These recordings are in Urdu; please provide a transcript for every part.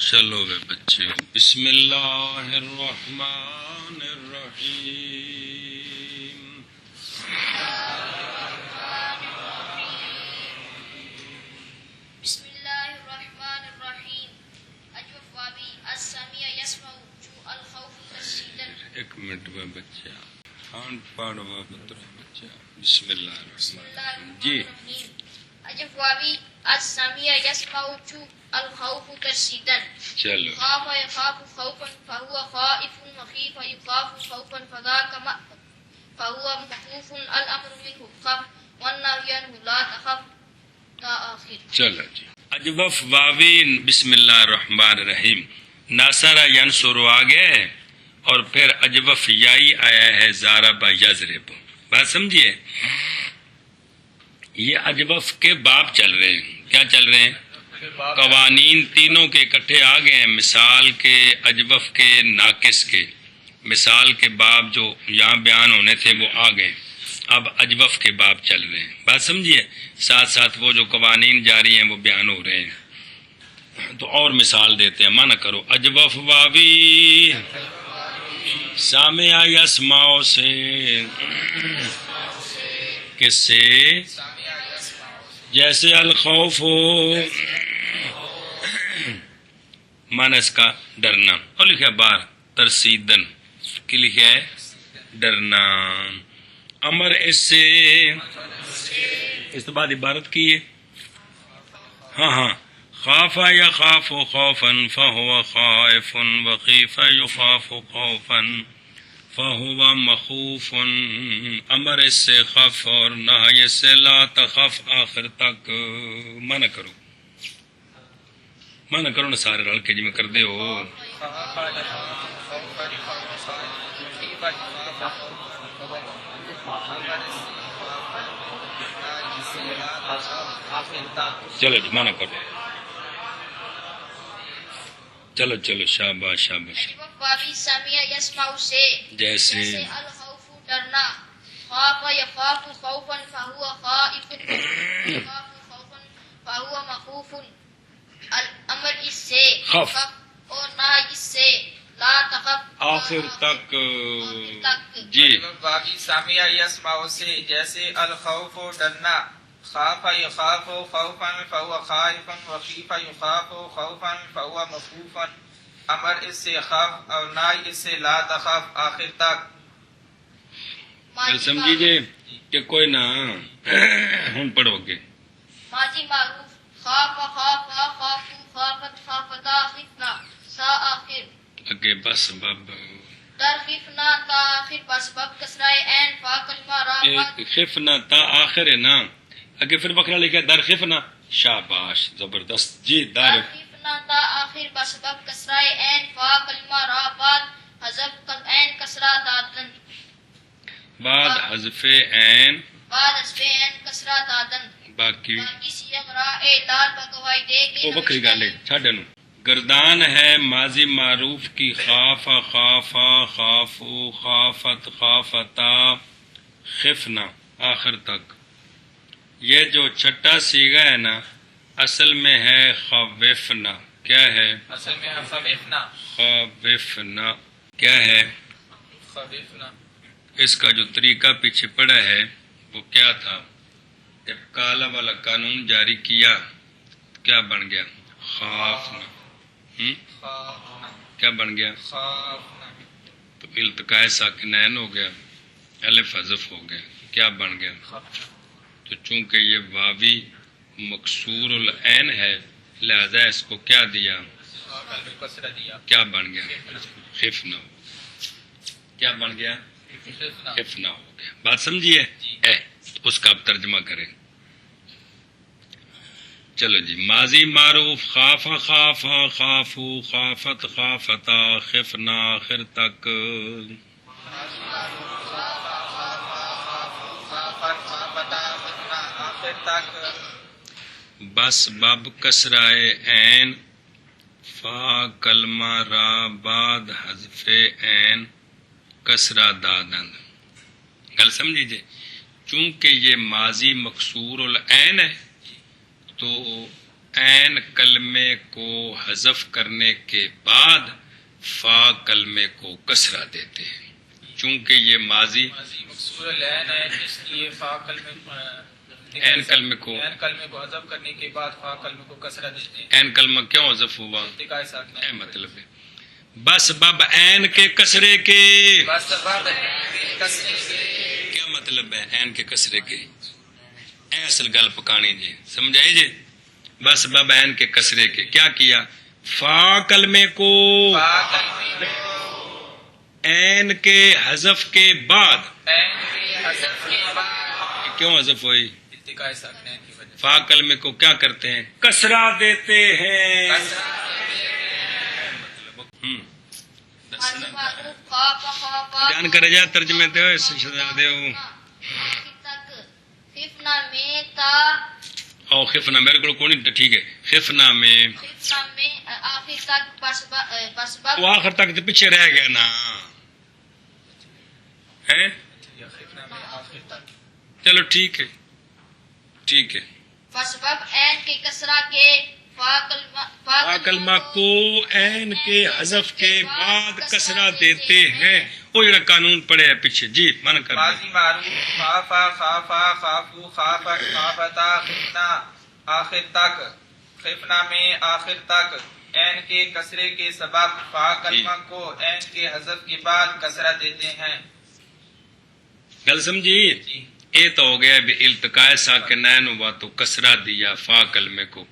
چلو گے بچے، بسم اللہ الرحمن الرحیم۔ بسم اللہ الرحمن الرحیم۔ اجوف وابی السمیع یسمع جو الخوف ترسیدن۔ ایک منٹ میں بچہ خان پاڑ ہوا بطر بچہ، بسم اللہ الرحمن الرحیم جی۔ اجوف وابی السمیع یسمع جو الخوف ترسیدن۔ چلو خاف يخاف خوفا فهو خائف، وخيف يخاف خوفا فذاك فهو مخوف، الامر منه خف والنهي عنه لا تخف تا آخر۔ چلو جی۔ اجوف واوین بسم اللہ الرحمن الرحیم، ناصرہ ینصر آگے اور پھر اجوف یائی آیا ہے ضارب یضرب۔ بات سمجھیے، یہ اجوف کے باب چل رہے ہیں۔ کیا چل رہے ہیں؟ قوانین تینوں کے اکٹھے آ گئے ہیں، مثال کے، اجوف کے، ناقص کے۔ مثال کے باب جو یہاں بیان ہونے تھے وہ آ گئے، اب اجوف کے باب چل رہے ہیں۔ بات سمجھیے، ساتھ ساتھ وہ جو قوانین جاری ہیں وہ بیان ہو رہے ہیں۔ تو اور مثال دیتے ہیں، مانا کرو اجوف واوی سامع یسمع سے، کس سے؟ جیسے الخوف ہو، مانا اس کا ڈرنا، اور لکھا بار ترسیدن کی لکھا ہے ڈرنا۔ امر اس سے، اس کے بعد عبارت کی ہے ہاں خاف یخاف خوفا فہو خائف، وخیف یخاف خوفا فہو مخوف، امر اس سے خف اور نہی اس سے لا تخف، آخر تک مانا کرو نا سارے رل کے جی میں کر دے ہو۔ چلو جی مانا کرو، چلو شاباش شاباش۔ اجوف وابی سمیع یسمع سے، جیسے الخوف ڈرنا، خاف یخاف خوفا فہو خائف، یخاف خوفا فہو مخوف، الامر اس سے خف اور نہ اس سے لا تخف آخر تک جی۔ باقی سامعہ یسمع سے، جیسے الخوف ڈرنا، خاف یخاف خوفا فہو خائف، وخیف یخاف خوفا فہو مخوفا، امر اس سے خف اور نہ اس سے لا تخف، آخر تک۔ سمجھیے کہ کوئی نہ ہم پڑھو گے ماضی معروف، خاف خاف خاف خافت خافتا خفنا سا آخر، اگے بس بب در خفنا تا آخر بس بب کسرائے این فا کلمہ را خفنا تا آخر ہے نا، اگے پھر بکرا لکھا در خفنا، شاباش زبردست جی۔ در خفنا تا آخر بس بب کسرائے این فا کلمہ را بعد حذف این کسرہ دادن، بعد حذف عین بعد حذف این کسرہ دادن، باقی سیغ را اے لال بگوائی دے کے وہ بکری گالے چھاڑے نو۔ گردان ہے ماضی معروف کی، خاف خافا خافو خافت خافتا خفنا آخر تک۔ یہ جو چھٹا سیغہ ہے نا اصل میں ہے خوفنا، کیا ہے؟ اصل میں خوفنا، خوفنا کیا ہے؟ خوفنا۔ اس کا جو طریقہ پیچھے پڑا ہے وہ کیا تھا؟ جب کالا والا قانون جاری کیا کیا بن گیا؟ خوفنا۔ کیا بن گیا؟ تو التقاء ساکنین ہو گیا، الف حذف ہو گیا، کیا بن گیا؟ تو چونکہ یہ واوی مکسور العین ہے لہذا اس کو کیا دیا؟ کیا بن گیا؟ خفنا ہو، کیا بن گیا؟ خفنا ہو گیا۔ بات سمجھیے، اس کا اب ترجمہ کریں۔ چلو جی، ماضی معروف خاف خافا خافو خافت خافتا خفنا آخر تک۔ بس باب کسرائے عین فا کلمہ را بعد حذف عین کسرہ دادن۔ گل سمجھیجئے، چونکہ یہ ماضی مکسور العین ہے تو عین کلمے کو حذف کرنے کے بعد فا کلمے کو کسرہ دیتے ہیں، چونکہ یہ ماضی مکسور العین ہے، اس لیے فا کلمے عین کلمے کو حذف کرنے کے بعد فا کلمے کو کسرہ دیتے ہیں۔ عین کلمہ کیوں حذف ہوا؟ ارتقاء ساکنہ اے مطلب ہے بس بب عین کے کسرے کے، بسبب کسرے کے، کیا مطلب ہے عین کے کسرے کے؟ اے اصل گل پکانی جی، سمجھائی جی؟ بس بب عین کے کسرے کے کیا کیا؟ فا کلمے کو فا کلمے کو عین کے حذف کے بعد، عین کے حذف کے بعد کیوں حذف ہوئی؟ ارتقاء ساکنہ کی وجہ سے فا کلمے کو کیا کرتے ہیں؟ کسرہ دیتے ہیں۔ المعروف خاف خافا جان کر جا ترجمے دے اس شدا دے خفنا میں تا او خفنا میرے کو کوئی نہیں ٹھیک ہے، خفنا میں خفنا میں آخر تک بسبب وہ آخر تک تو پیچھے رہ گیا نا ہے، یا خفنا میں آخر تک چلو ٹھیک ہے ٹھیک ہے۔ بسبب عین کے کسرہ کے فا کلمہ کو عین کے حذف کے بعد کسرہ دیتے ہیں، وہ جڑا قانون پڑے ہے پیچھے جی من کر ماضی معروف خافا خافا خافو خافا خافتا خفنا آخر تک، خفنا میں آخر تک، عین کے کسرے کے سبب فا کلمہ کو عین کے حذف کے بعد کسرہ دیتے ہیں۔ گل سمجھی؟ یہ تو ہو گیا بھی التقاء ساکنین ہوا تو کسرہ دیا فا کلمے کو،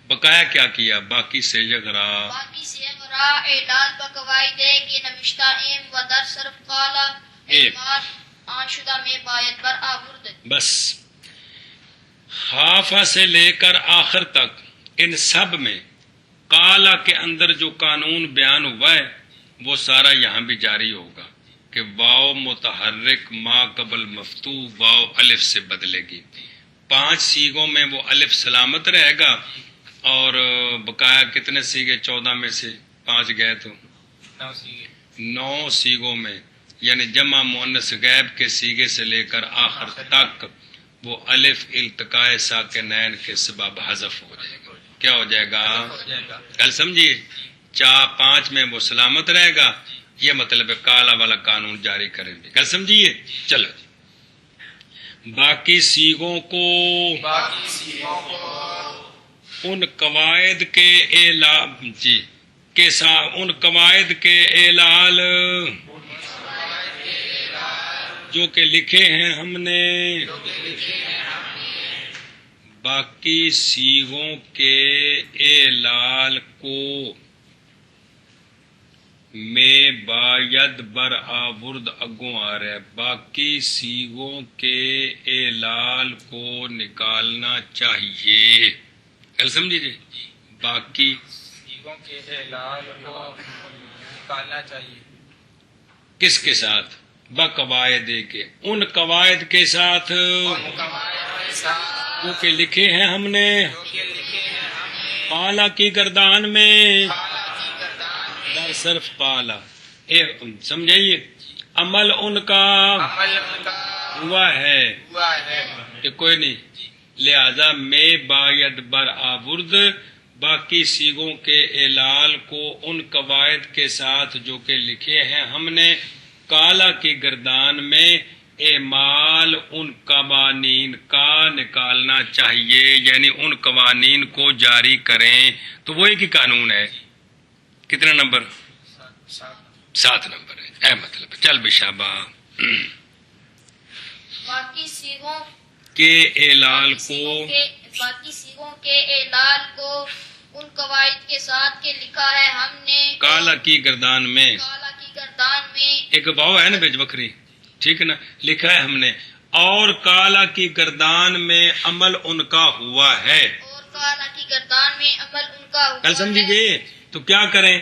بقایا کیا کیا؟ باقی سے یغرا، باقی سے غرا اعداد بقواعد ہے کہ نوشتہ ایم و در صرف قالا ایمان آنشدہ میں باید بر آورد۔ بس خافہ سے لے کر آخر تک ان سب میں قالا کے اندر جو قانون بیان ہوا ہے وہ سارا یہاں بھی جاری ہوگا کہ واو متحرک ما قبل مفتوح واو الف سے بدلے گی، 5 سیغوں میں وہ الف سلامت رہے گا، اور بقایا کتنے سیگے 14 میں سے 5 گئے تو 9 سیگوں میں، یعنی جمع مؤنث غائب کے سیگے سے لے کر آخر تک وہ الف التقاء ساکنین کے سبب حذف ہو جائے گا۔ کیا ہو جائے گا؟ کل سمجھیے 5 میں وہ سلامت رہے گا، یہ مطلب ہے کالا والا قانون جاری کریں گے۔ کل سمجھیے؟ چلو باقی سیگوں کو ان قواعد کے اعلان جی کے ساتھ، ان قواعد کے اعلان جو کہ لکھے ہیں ہم نے، باقی سیغوں کے اعلان کو میں باید بر آورد اگوں آ رہا ہے، باقی سیغوں کے اعلان کو نکالنا چاہیے۔ کل سمجھیے باقی سیغوں کے اعلان کو نکالنا چاہیے، کس کے ساتھ؟ بقواعد کے، ان قواعد کے ساتھ وہ کہ لکھے ہیں ہم نے قالا کی گردان میں، در صرف قالا، سمجھائیے عمل ان کا ہوا ہے کہ کوئی نہیں، لہذا میں باید بر آورد باقی سیغوں کے اعلال کو ان قواعد کے ساتھ جو کہ لکھے ہیں ہم نے کالا کی گردان میں، اعمال ان قوانین کا نکالنا چاہیے، یعنی ان قوانین کو جاری کریں۔ تو وہ ایک ہی قانون ہے، کتنا نمبر؟ 7 نمبر ہے، اے مطلب چل بشابہ باقی سیغوں کے اعلال کو، باقی سیغوں کے اعلال کو ان قواعد کے ساتھ کے لکھا ہے ہم نے کالا کی گردان میں، کالا کی گردان میں، ایک باؤ ہے نا بیچ بکری، ٹھیک ہے نا، لکھا ہے ہم نے، اور کالا کی گردان میں عمل ان کا ہوا ہے، اور کالا کی گردان میں عمل ان کا ہوا کل سمجھیے؟ تو کیا کریں؟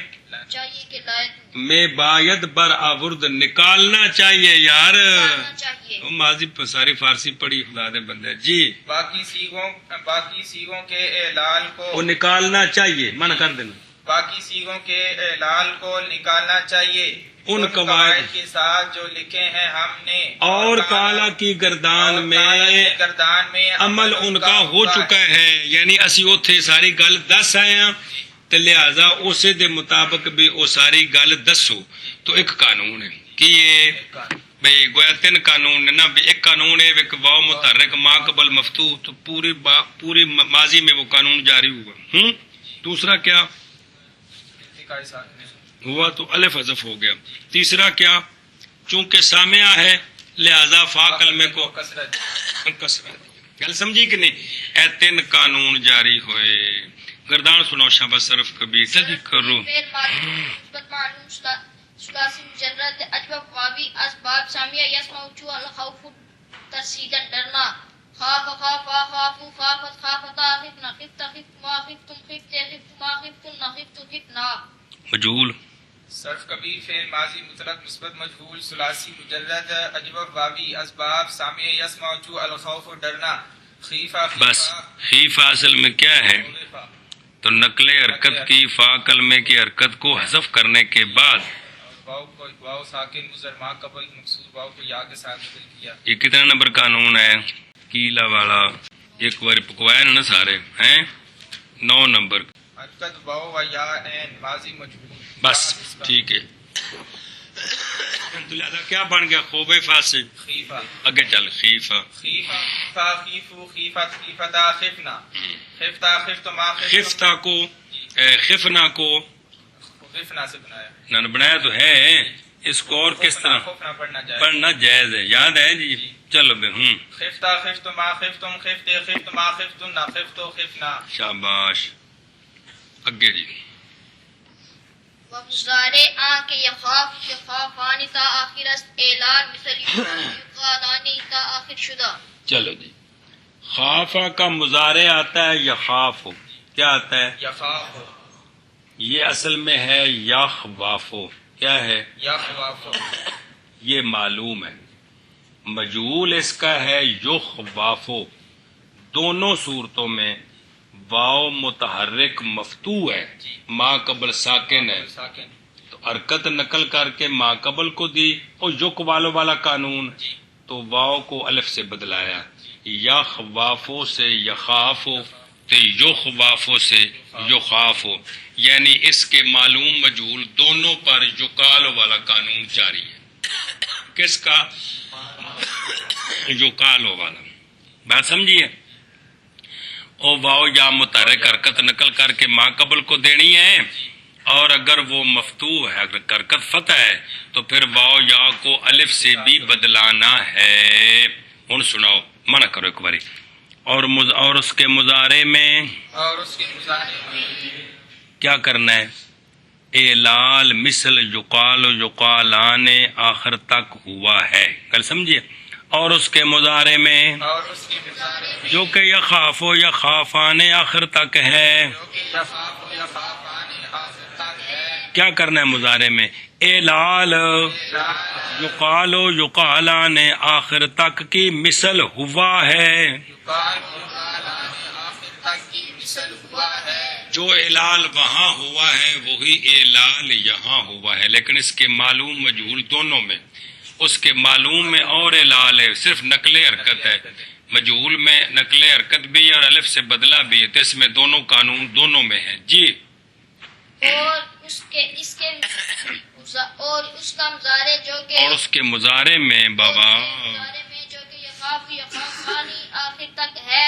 چاہیے کہ لائے میں باید بر آورد نکالنا چاہیے یار، کرنا چاہیے۔ ماضی ساری فارسی پڑھی خدا دے بندے جی، باقی سیغوں کے اعلان کو وہ نکالنا چاہیے، من کر دینا، باقی سیغوں کے اعلال کو نکالنا چاہیے ان قواعد کے ساتھ جو لکھے ہیں ہم نے، اور کالا کی گردان میں عمل ان کا ہو چکا ہے، یعنی اسی اوتھے ساری گل دس آئے ہیں تے لہذا اسے دے مطابق بھی وہ ساری گل دسو. تو ایک قانون ہے کہ یہ بھئی گویا تین قانون نے نا، ایک قانون ہے ایک واو متحرک ما قبل مفتوح، تو پوری ماضی میں وہ قانون جاری ہوا. دوسرا کیا ہوا؟ تو الف حذف ہو گیا. تیسرا کیا؟ چونکہ سامعہ ہے لہذا فا کلمے کو کسرہ. گل سمجھی کہ نہیں؟ اے تین قانون جاری ہوئے. گردان سنو شاباش صرف کبھی جلدی کرو. ثلاثی مجرد اجوب واوی اسباب سامیہ یسمع جو الخوف ترسیدا ڈرنا، خاف خافا خافو خافت خافتا خفنا خفت خفتما خفتم خفت خفتما خفتن خفت خفنا. مجهول صرف کبھی فعل ماضی مطلق مثبت مجهول ثلاثی مجرد اجوب واوی اسباب سامیہ یسمع جو الخوف ڈرنا، خیفہ بس. خیفہ اصل میں کیا ہے؟ تو نقل حرکت کی فا کلمے کی حرکت کو حذف کرنے کے بعد واو ساکن مضر ما قبل مقصور واو کو یا کے ساتھ بدل کیا. یہ کتنا نمبر قانون ہے؟ کیلا والا ایک بار پکوایا نا سارے ہیں. 9 نمبر. حرکت واو و یا این ماضی مجهول. بس ٹھیک ہے. تو لہذا کیا بن گیا؟ خوب فاسد. خیفہ اگے چل. خیفہ خیفہ خیفو خیفت خیفتا خفنا خفتا خفتما خفتہ کو خفنا کو خفنا سے بنایا نہ بنایا تو ہے. اس کو اور کس طرح پڑھنا جائز ہے؟ یاد ہے جی؟ چلو بے. خفتا خفتما خفتم خفتے خفتما خفتن خفتو خفنا. شاباش. اگے جی. ومضارع آن کے یخاف یخافانی تا آخر است اعلان مثل یقالانی تا آخر شدہ. چلو جی. خافہ کا مضارع آتا ہے یخاف. کیا آتا ہے؟ یخاف. یہ اصل میں ہے یخوافو. کیا ہے؟ یخوافو. یہ معلوم ہے. مجہول اس کا ہے یخوافو. دونوں صورتوں میں واو متحرک مفتوح ہے، ما قبل ساکن ہے، تو حرکت نقل کر کے ما قبل کو دی. اور یک والوں والا قانون تو واو کو الف سے بدلایا. یخوافو سے یخافو تو یخوافو سے یخافو، یعنی اس کے معلوم مجہول دونوں پر یقال والا قانون جاری ہے. کس کا؟ یقال والا. بات سمجھیے؟ او واو یا متحرک حرکت نقل کر کے ما قبل کو دینی ہے، اور اگر وہ مفتوح ہے، اگر حرکت فتح ہے تو پھر واو یا کو الف سے بھی بدلانا ہے. ہن سناؤ، منع کرو ایک باری. اور اس کے مضارع میں کیا کرنا ہے؟ اعلال مثل یقال و یقالان آخر تک ہوا ہے. کل سمجھیے؟ اور اس کے مضارع میں جو کہ یخاف و یخافان آخر تک ہے. کیا کرنا ہے مضارع میں؟ اعلال یقال و یقالان آخر تک کی مثل ہوا ہے. جو اعلال وہاں ہوا ہے وہی اعلال یہاں ہوا ہے، لیکن اس کے معلوم مجہول دونوں میں. اس کے معلوم میں اور اعلال ہے، صرف نقل حرکت ہے. مجہول میں نقل حرکت بھی اور الف سے بدلہ بھی ہے، تو اس میں دونوں قانون دونوں میں ہیں. جی. اور اس کا مضارع جو کہ اور اس کے مضارع میں بابا جو کہ یخاف یخافانی آخر تک ہے،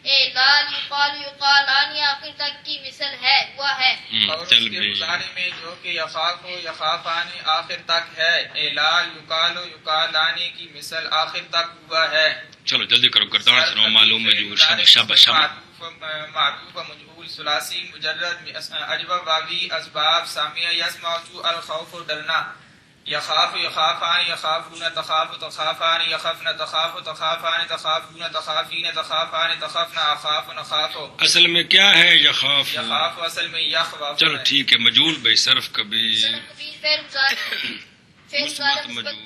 اعلال یقال یقالانی آخر تک کی مثل ہے ہوا ہے. اور اس کے مضارع میں جو کہ یخاف و یخافانی آخر تک ہے، اعلال یقال و یقالانی کی مثل آخر تک ہوا ہے. چلو جلدی کرو، گردان سنو. معلوم مجہول. شاباش شاباش. معطوف مجہول ثلاثی مجرد اجوب واوی اسباب سامیہ یسمع جو الخوف ڈرنا، یخاف یخافان یخافون تخاف تخافان یخفن تخاف تخافان تخافون تخافین تخافان تخفن اخاف نخاف. اصل میں کیا ہے؟ یخاف. یخاف اصل میں یخواف. چلو ٹھیک ہے. مجہول بھائی صرف کبھی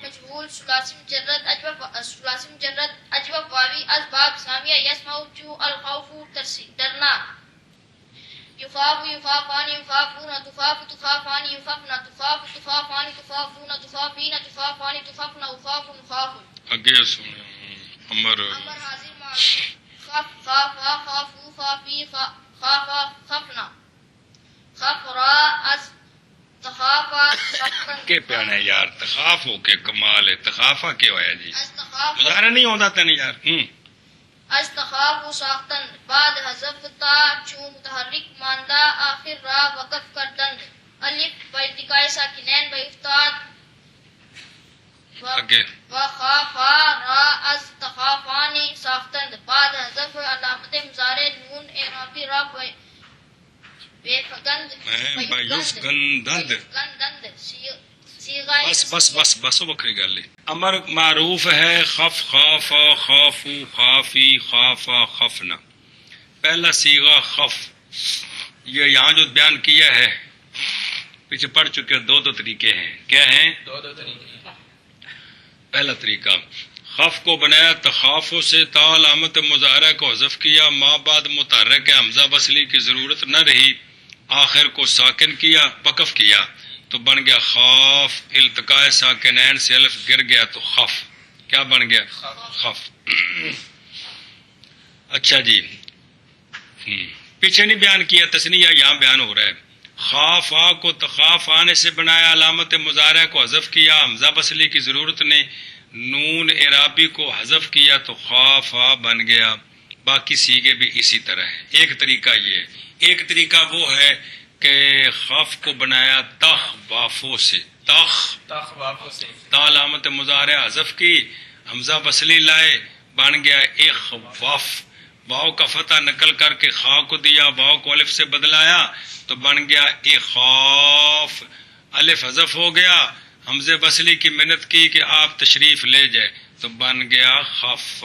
مجہول ثلاثی مجرد اجوب واوی اسباب سامیہ یسمع جو الخوف ڈرنا. يخاف يخافان يخافون تخاف تخافان يخافن تخاف تخافان تخافون تخافين تخافان تخافن وخاف خاف. اگے سنو امر امر حاضر معروف خف خافا خافو خافی خافا خفنا خفرا از تخافا خفن. کے پیانا ہے یار، تخاف ہو کے کمال ہے، تخافا کیا ہوا جی؟ از تخاف مظاہرہ نہیں ہوتا تن یار. از تخاف ساختن بعد حذف تا چون متحرک ماندہ آخر را وقف کردن الف بارتقاء ساکنین بافتاد اگے و خافا را از تخافانی ساختن بعد حذف علامت مضارع نون اعرابی را بیفگند بیفگندند. صیغہ بس بس بس بس بکری گل ہے. امر معروف ہے خف خافا خافو خافی خافا خفنا. پہلا صیغہ خف، یہ یہاں جو بیان کیا ہے پیچھے پڑھ چکے دو طریقے ہیں. کیا ہیں؟ دو طریقے. پہلا طریقہ خف کو بنایا تخافو سے، تا علامت مظاہرہ کو حذف کیا، ما بعد متحرک حمزہ وصلی کی ضرورت نہ رہی، آخر کو ساکن کیا، وقف کیا تو بن گیا خاف. التقاء ساکنین سے الف گر گیا تو خف. کیا بن گیا؟ خف. اچھا جی، پیچھے نہیں بیان کیا تسنیہ، یہاں بیان ہو رہا ہے. خاف آ کو تخاف آنے سے بنایا، علامت مظاہرہ کو حذف کیا، حمزہ وصلی کی ضرورت نے، نون اعرابی کو حذف کیا تو خاف آ بن گیا. باقی سیغے بھی اسی طرح ہیں. ایک طریقہ یہ، ایک طریقہ وہ ہے کہ خاف کو بنایا تخ وافو سے، تخ تا علامت مظاہرہ حذف کی، حمزہ وصلی لائے، بن گیا اخواف. واؤ کا فتح نقل کر کے خا کو دیا، واؤ کو الف سے بدلایا تو بن گیا اخاف. الف حذف ہو گیا، حمزہ وصلی کی محنت کی کہ آپ تشریف لے جائے تو بن گیا خف.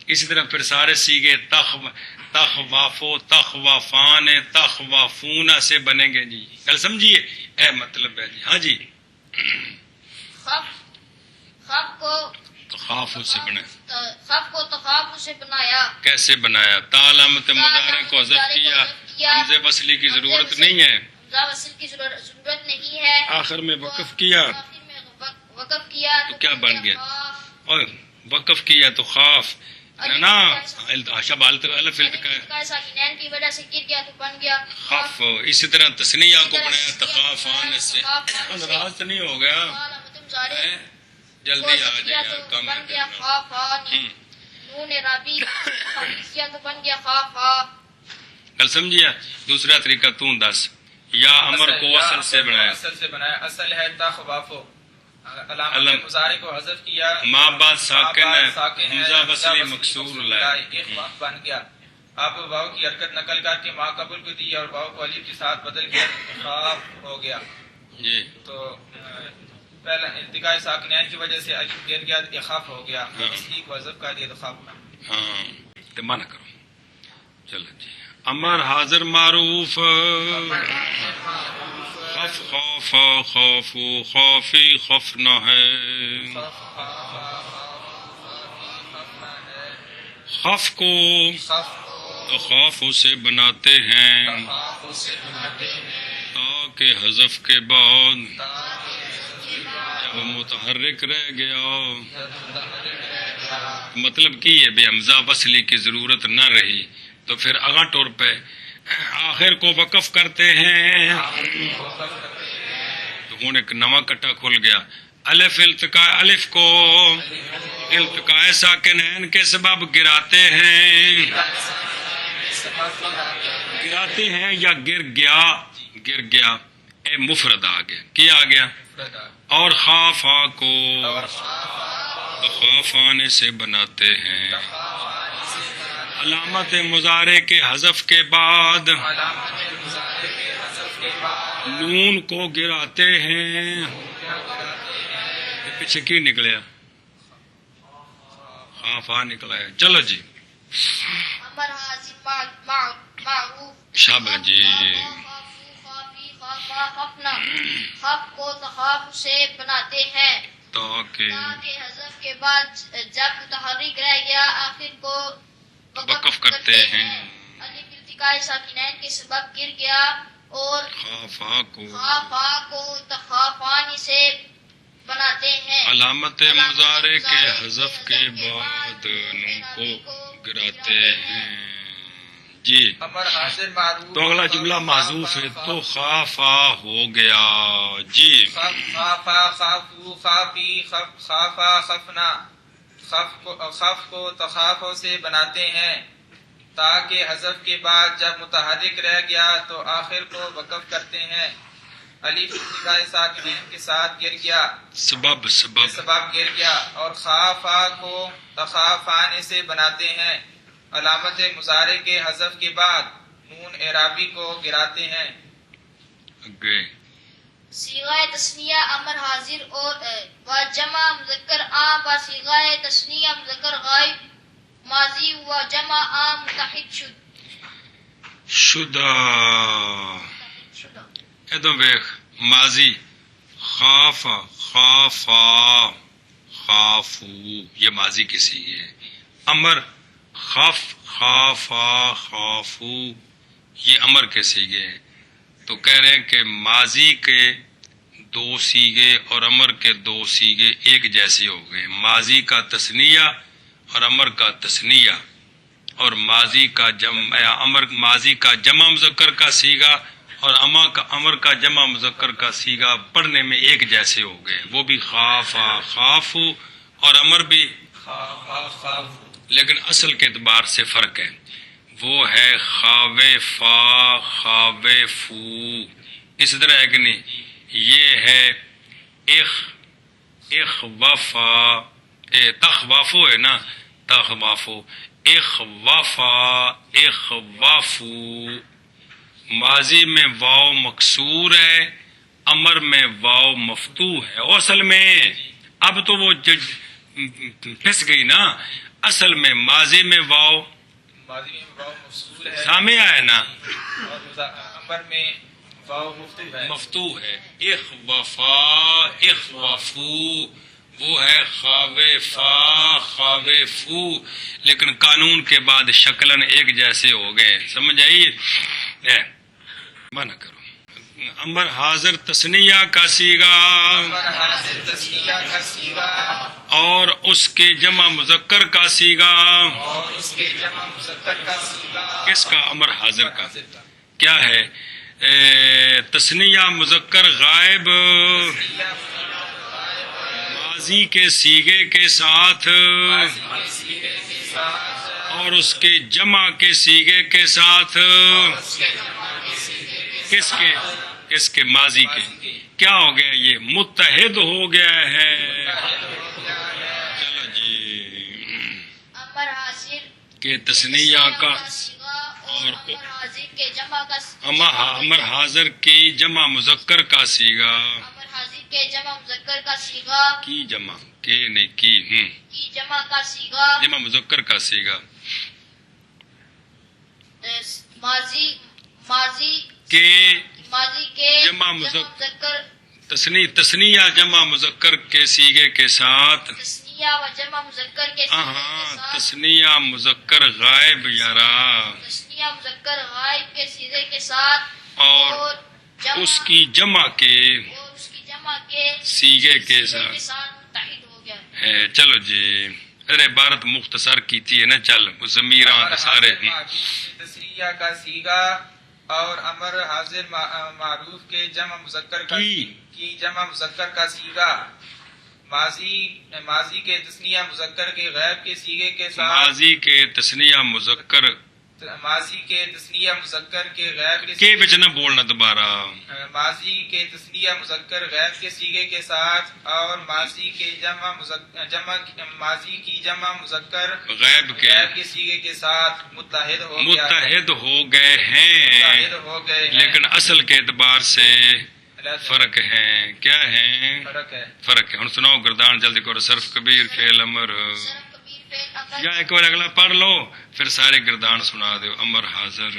اسی طرح پھر سارے سیگے تخ وافو تخ وافان تخ وافونا سے بنیں گے جی. کل سمجھیے اے مطلب ہے جی. ہاں جی، خف کو تخافو سے بنا. خف کو تخاف سے بنایا. کیسے بنایا؟ تا علامت مظاہرہ کو حذف کیا، حمزہ وصلی کی ضرورت نہیں ہے، حمزہ وصل کی ضرورت نہیں ہے، آخر میں وقف کیا آخر میں وقف کیا تو کیا بن گیا؟ اور وقف کیا تو خاف نا شب الف التقاء ساکنین کی وجہ سے گر گیا تو بن گیا خف. اسی طرح تسنیہ کو بنایا تخافان سے. ناراض تو نہیں ہو گیا؟ جلدی آ جائے کام بن گیا خافانی. نون رابی کیا تو بن گیا خافا. کل سمجھیا؟ دوسرا طریقہ تو دس. یا امر کو اصل سے بنایا، اصل سے بنایا. اصل ہے تخوافو، علامت مضارع کو حذف کیا، ما بعد ساکن ہے، ساکن ہے، حمزہ وصلی مکسور لائے. ایک وقت بن گیا. اب واؤ کی حرکت نقل کر کے ما قبل کو دی اور واؤ کو الف کے ساتھ بدل گیا، خاف ہو گیا. جی تو پہلا التقاء ساکنین کی وجہ سے الف گر گیا، اخاف ہو گیا، اس کی کو حذف کر دیا تو خاف. ہاں تو منع کرو. چلو جی، امر حاضر معروف خف خوفا خوفو خوفی خفنا ہے. خف کو تخافو سے بناتے ہیں تاکہ حذف کے بعد جب متحرک رہ گیا، مطلب کی ہے بے حمزہ وصلی کی ضرورت نہ رہی تو پھر اگاں ٹور پہ آخر کو وقف کرتے ہیں. تو ہوں ایک نواں کٹا کھل گیا. الف التقاء، الف کو التقاء ساکنین کے سبب گراتے ہیں، گراتے ہیں یا گر گیا، گر گیا اے مفرد آ گیا. کیا آ گیا؟ اور خافا کو خاف آنے سے بناتے ہیں، علامت مضارع کے حذف کے بعد نون کو گراتے ہیں. پیچھے کی نکلیا؟ خافا نکلا ہے. چلو جی، امر حاضر معروف شابہ جی. خف کو تخاف سے بناتے ہیں تاکہ حذف کے بعد جب متحرک رہ گیا آخر کو وقف کرتے ہیں. الف التقاء ساکنین کے سبب گر گیا اور خافا کو خافا کو تخافان سے بناتے ہیں علامت مضارع کے حذف کے بعد نون کو گراتے ہیں. جی امر حاضر معروف تو اگلا جملہ محذوف ہے تو خافا ہو گیا. جی خافا خافو خافی خافا خفنا خف کو تخافوں سے بناتے ہیں تاکہ حذف کے بعد جب متحرک رہ گیا تو آخر کو وقف کرتے ہیں. الف التقاء ساکنین کے ساتھ گر گیا سبب سبب گر گیا اور خافا کو تخافانے سے بناتے ہیں. علامت مضارع کے حذف کے بعد نون اعرابی کو گراتے ہیں. آگے صیغہ تثنیہ امر حاضر اور و جمع مذکر عام و صیغہ تثنیہ مذکر غائب ماضی و جمع عام متحد شدہ. ادو ویخ ماضی خافا خافا خافو یہ ماضی کی صیغہ ہے. امر خف خافا خافو یہ امر کے صیغے ہیں. تو کہہ رہے ہیں کہ ماضی کے دو صیغے اور امر کے دو صیغے ایک جیسے ہو گئے. ماضی کا تثنیہ اور امر کا تثنیہ اور ماضی کا ماضی کا جمع مذکر کا صیغہ اور امر کا جمع مذکر کا صیغہ پڑھنے میں ایک جیسے ہو گئے. وہ بھی خافا خافو اور امر بھی خافا خافو لیکن اصل کے اعتبار سے فرق ہے. وہ ہے خاوے فا خاوے فو. اس طرح ہے کہ نہیں. یہ ہے اخ وفا تخ وافو ہے نا تخ وافو اخ وفا اخ وافو. ماضی میں واو مکسور ہے امر میں واو مفتوح ہے. اصل میں اب تو وہ پھنس گئی نا. اصل میں ماضی میں واو مفصول ہے سامنے آیا نا اور امر میں واو مفتوح ہے. اخ وفا اخ وفو وہ ہے خاوے فا خاوے فو لیکن قانون کے بعد شکلن ایک جیسے ہو گئے. سمجھ آئیے مانا کرو. امر حاضر تثنیہ کا صیغہ اور اس کے جمع مذکر کا صیغہ. کس کا؟ امر حاضر کا. کیا ہے؟ تثنیہ مذکر غائب ماضی کے صیغے کے ساتھ اور اس کے جمع کے صیغے کے ساتھ. کس کے؟ ماضی کے. کیا ہو گیا؟ یہ متحد ہو گیا ہے. چلو جی امر حاضر کہ تثنیہ کا اور امر حاضر کی جمع مذکر کا صیغہ. امر حاضر کے جمع مذکر کا صیغہ کی جمع کے نہیں کی جمع کا صیغہ جمع مذکر کا صیغہ ماضی کے جمع مذکر تثنیہ جمع مذکر کے صیغے کے ساتھ. تثنیہ و جمع مذکر کے صیغے کے ساتھ. تثنیہ مذکر غائب یارا تثنیہ مذکر غائب کے صیغے کے ساتھ اور اس کی جمع کے صیغے کے ساتھ متحد ہو گیا ہے. چلو جی ارے عبارت مختصر کیتی ہے نا. چل ضمیراں سارے تثنیہ کا صیغہ اور امر حاضر معروف کے جمع مذکر کی جمع مذکر کا صیغہ ماضی کے تثنیہ مذکر کے غائب کے صیغے کے ساتھ. ماضی کے تثنیہ مذکر کے غائب کے بچ نہ بولنا دوبارہ. ماضی کے تثنیہ مذکر غائب کے صیغے کے ساتھ اور ماضی کے ماضی کی جمع مذکر غائب کے صیغے کے ساتھ متحد ہو گئے ہیں لیکن اصل کے اعتبار سے فرق ہے. کیا ہے؟ فرق ہے. ہن سناؤ گردان جلدی کرو. صرف کبیر فعل امر یا ایک بار اگلا پڑھ لو پھر سارے گردان سنا دو. امر حاضر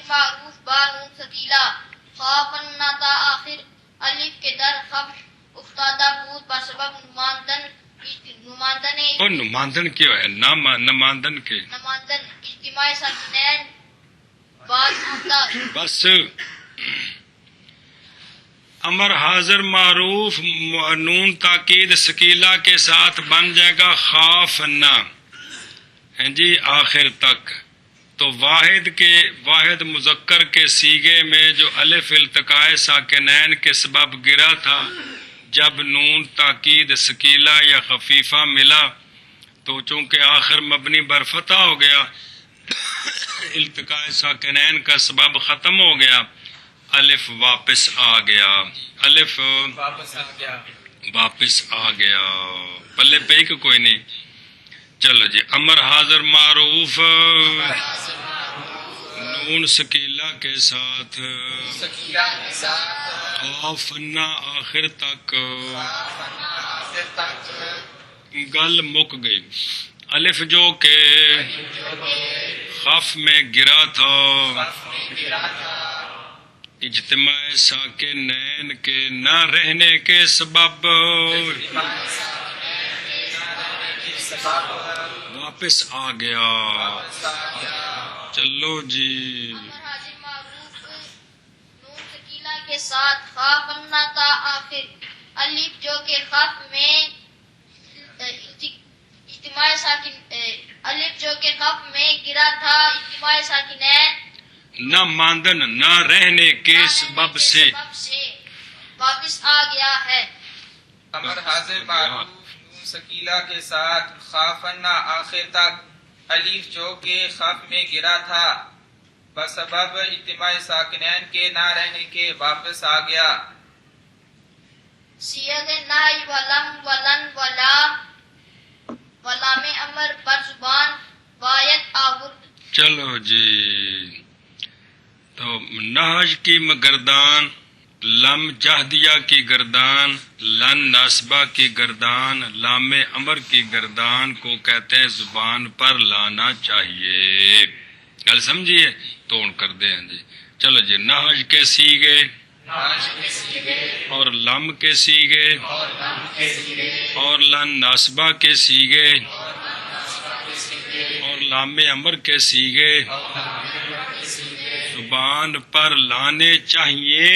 معروف با نون ثقیلہ خافن ناتا آخر الف کے در خف افتادہ بود بسبب نماندن کیا ہے؟ نماندن کے اجتماع ساکنین بعد آمدہ بس امر حاضر معروف نون تاکید سکیلا کے ساتھ بن جائے گا خاف نہ ہیں جی آخر تک. تو واحد مذکر کے سیغے میں جو الف التقائے ساکنین کے سبب گرا تھا، جب نون تاکید سکیلا یا خفیفہ ملا تو چونکہ آخر مبنی بر فتح ہو گیا، التقائے ساکنین کا سبب ختم ہو گیا، الف واپس آ گیا، الف واپس آ گیا، پلے پہ ہی کہ کوئی نہیں. چلو جی امر حاضر معروف نون سکیلا کے ساتھ خاف نہ آخر تک گل مک گئی. الف جو کہ خف میں گرا تھا، اجتماع ساکنین کے نہ رہنے کے سبب واپس آ گیا. چلو جی امر حاضر معروف نون سکیلا کے ساتھ خا بننا تھا آخر، الف جو کہ خف میں اجتماع ساکن الف جو کہ خف میں گرا تھا، اجتماع ساکنین نہ ماندن نہ رہنے کے سبب سے واپس آ گیا ہے. امر حاضر معروف نون سکیلا کے ساتھ خافنا آخر تک الف جو کہ خف میں گرا تھا بسبب اجتماع ساکنین کے نہ رہنے کے واپس آ گیا. صیغ نائی ولم ولن ولام ولام امر پر زبان وایت آورد. چلو جی تو نہج کی گردان، لم جہدیہ کی گردان، لن ناسبہ کی گردان، لام امر کی گردان کو کہتے ہیں زبان پر لانا چاہیے. گل سمجھیے توڑ کر دیں جی. چلو جی نہج کے سیغے اور لم کے سیغے اور لن ناسبہ کے سیغے اور لام امر کے سیغے زبان پر لانے چاہیے.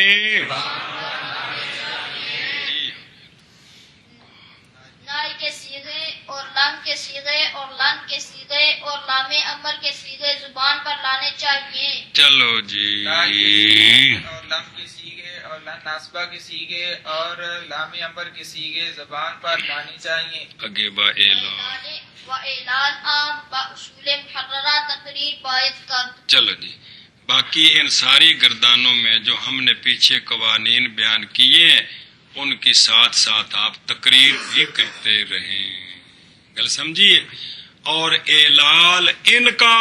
نائی کے سیغے اور لم کے سیغے اور لن کے سیغے اور لام امر کے سیغے زبان پر لانے چاہیے. چلو جی اور لم کے سیغے اور لن ناسبہ کے سیغے اور لام امر کے سیغے زبان پر لانے چاہیے. اگے با اعلان. و اعلان عام با اصول محررہ تقریر باعث کا. چلو جی باقی ان ساری گردانوں میں جو ہم نے پیچھے قوانین بیان کیے ہیں ان کی ساتھ ساتھ آپ تقریر بھی کرتے رہیں. گل سمجھیے. اور اعلال ان کا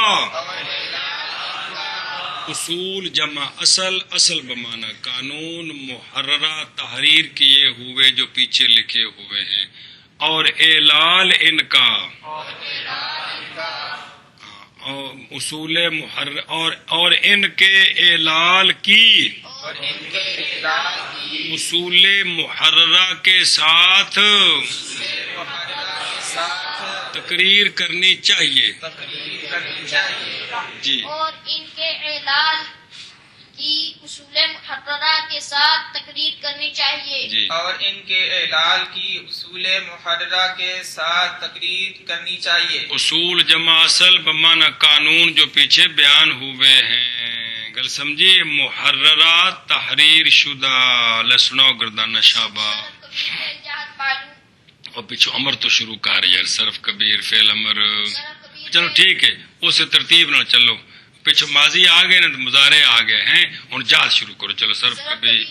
اصول جمع اصل بمانا قانون محررہ تحریر کیے ہوئے جو پیچھے لکھے ہوئے ہیں. اور اعلال ان کا اصول محرر اور ان کے اعلال کی اصول محررہ کے ساتھ تقریر کرنی چاہیے. جی اور ان کے اعلال کی اصول محررہ کے ساتھ تقریر کرنی چاہیے. جی اور ان کے اعلال کی اصول محررہ کے ساتھ تقریر کرنی چاہیے. اصول جمع اصل بمانا قانون جو پیچھے بیان ہوئے ہیں. گل سمجھیے. محررہ تحریر شدہ لسنو گردانہ شابہ. اور پیچھو امر تو شروع کر یار صرف کبیر فعل امر. چلو ٹھیک ہے اسے ترتیب نہ چلو. پیچھو ماضی آ گئے نا مضارع آ گئے ہیں اور جہاد شروع کرو. چلو صرف کبیر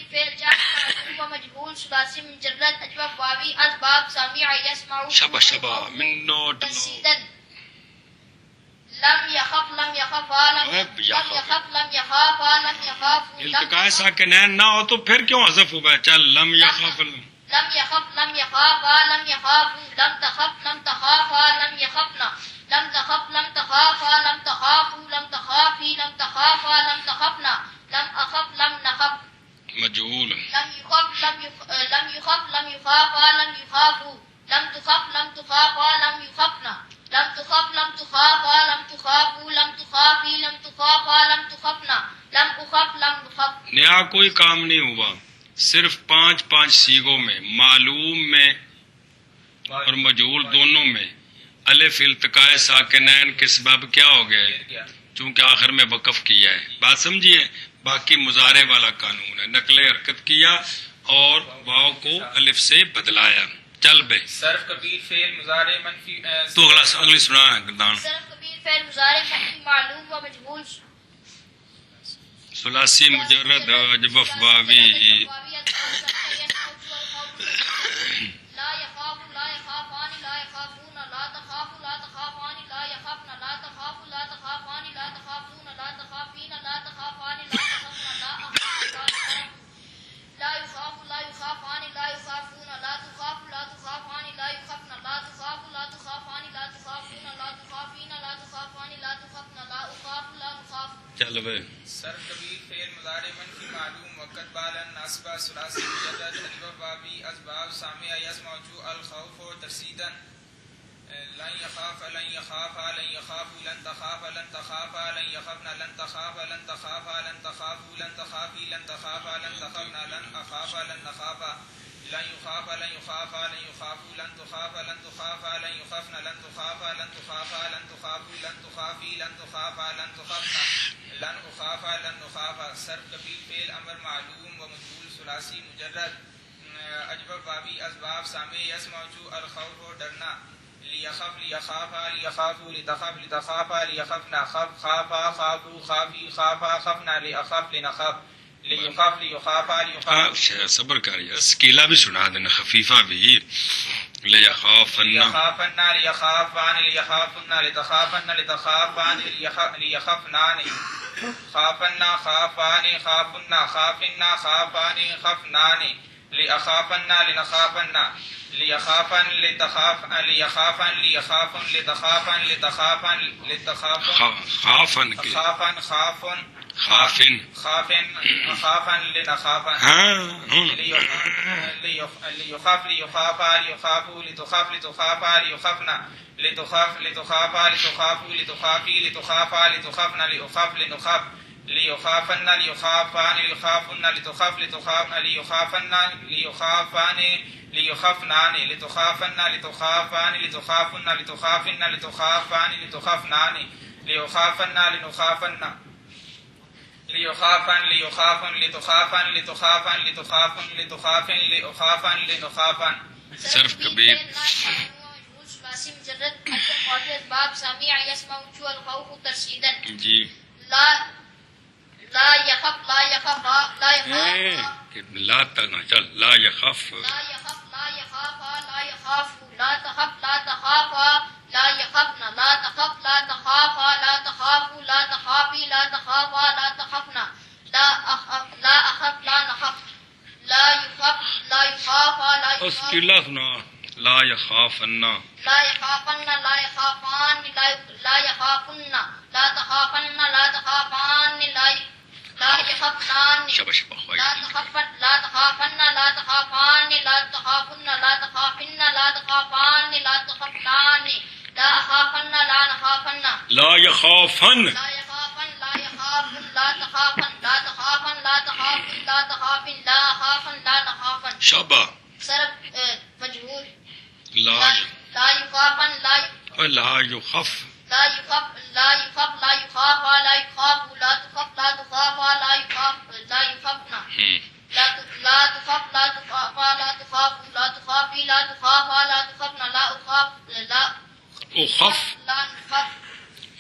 مجبول ثلاثی مجرد اجوب واوی اسباب سامع یسمع شبہ من نوٹ تسیدن لم يخف لم يخفا لم يخف لم يخافا لم يخافوا التقاء ساکنین نہ ہو تو پھر کیوں حذف ہوا ہے. چل لم یخف لم يخف لم يخافا لم يخافوا لم تخف لم تخافا لم يخفنا لم تخف لم تخافا لم تخافوا لم تخافي لم تخافا لم تخفنا لم أخف لم نخف مجهول لم يخف لم يخافا لم يخافوا لم تخف لم تخافا لم يخفنا لم تخف لم تخافا لم تخافوا لم تخافي لم تخافا لم تخفنا لم أخف لم نخف. نیا کوئی کام نہیں ہوا، صرف 5 سیغوں میں، معلوم میں اور مجہول دونوں میں الف التقاء ساکنین کے سبب کیا ہو گئے؟ چونکہ آخر میں وقف کیا ہے. بات سمجھیے؟ باقی مضارع والا قانون ہے، نقل حرکت کیا اور واو کو الف سے بدلایا. چل بے صرف کبیر فعل مضارع منفی تو اگلی سنا ہے گردان. صرف کبیر فعل مضارع منفی معلوم و مجهول ثلاثی مجرد اجوف واوی لا يخاف لا يخافان لا يخافون لا تخاف لا تخافان لا يخافن لا تخاف لا تخافان لا تخافون لا تخافين لا تخافان لا تخافن لا أخاف لا يخاف لا يخافان لا يخافون لا تخاف لا تخافان لا يخافن لا تخاف لا تخافان لا تخافون لا تخافين لا تخافان لا تخافن لا أخاف لا نخاف. چل بے صرف کبیر فعل مضارع منفی معلوم وقت بالن نصب ثلاثی مجرد الف واوی اسباب سامع یسمع جو الخوف ترسیدا لن يخاف لن يخاف لن يخاف لن تخاف لن تخاف لن يخافن لن تخاف لن تخاف لن تخافوا لن تخافي لن تخاف لن تخافن لن أخاف لن نخاف لن يخاف لن يخاف لن يخافوا لن تخاف لن تخاف لن يخافن لن تخاف لن تخاف لن تخافوا لن تخافي لن تخاف لن تخافن لن أخاف لن نخاف. صرف کبیر فعل امر معلوم و مجهول ثلاثی مجرد اجوب واوی اسباب سامع یسمع جو الخوف ڈرنا لیخف لیخافا لیخافوا لتخف لتخافا لیخفنا خف خافا خافوا خافی خافا خفنا لیخف لنخف لیخف لیخافا لیخاف. صبر کر یار، سکیلا بھی سنا دینا، خفیفہ بھی. لیخافن لیخافن لیخافان لیخافن لتخافن لتخافان لیخفنان خافن خافان خافن خافن خافان خفنان لأخافن لنخافن لیخافن لتخافن لیخافن لیخافن لتخافن لتخافن لتخافن خافن کے خافن خافن خافن خافن خافن لنخافن ہاں ليخاف ليخافا ليخافوا لتخاف لتخافا ليخافنا لتخاف لتخافا لتخافوا لتخافي لتخافا لتخافنا لأخاف لنخاف ليخافن ليخافان ليخافن لتخاف لتخاف ليخافن ليخافان ليخافنان لتخافن لتخافان لتخافن لتخافن لتخافان لتخافنان ليخافن لنخافن ليخافن ليخافن لتخافن لتخافن لتخافن لتخافن لأخافن لنخافن. صرف کبیر ثلاثی مجرد الف اسباب سامع يسمع جو الخوف ترشیدا جی. لا يخف لا يخف لا يخاف لا تنا چل لا یخف لا يخف لا يخاف لا يخاف لا تخف لا تخاف لا يخفن لا تخف لا تخاف لا تخافوا لا تخافي لا تخافا لا تخفنا لا أخف لا نخف لا يخف لا يخاف لا اس يخاف کیلا سنا. لا یخافن لا يخافن لا يخافان لا يخافن لا تخافن لا تخافان لا يخفنان شبہ شبہ لا تخفن لا تخافن لا تخافان لا تخافن لا تخافن لا تخافان لا تخفنان لا أخافن لا نخافن لا یخافن لا يخافن لا يخافن لا تخافن لا تخافن لا تخافن لا تخافن لا أخافن لا نخافن. شبہ صرف مجهول لا لا يخافن لا یخف لا يخاف لا يخاف لا يخاف لا يخاف لا تخاف لا تخاف لا يخاف لا يخافنا لا تخاف لا تخاف لا تخاف لا تخافي لا تخاف لا تخافنا لا أخاف لا اخف لا نخاف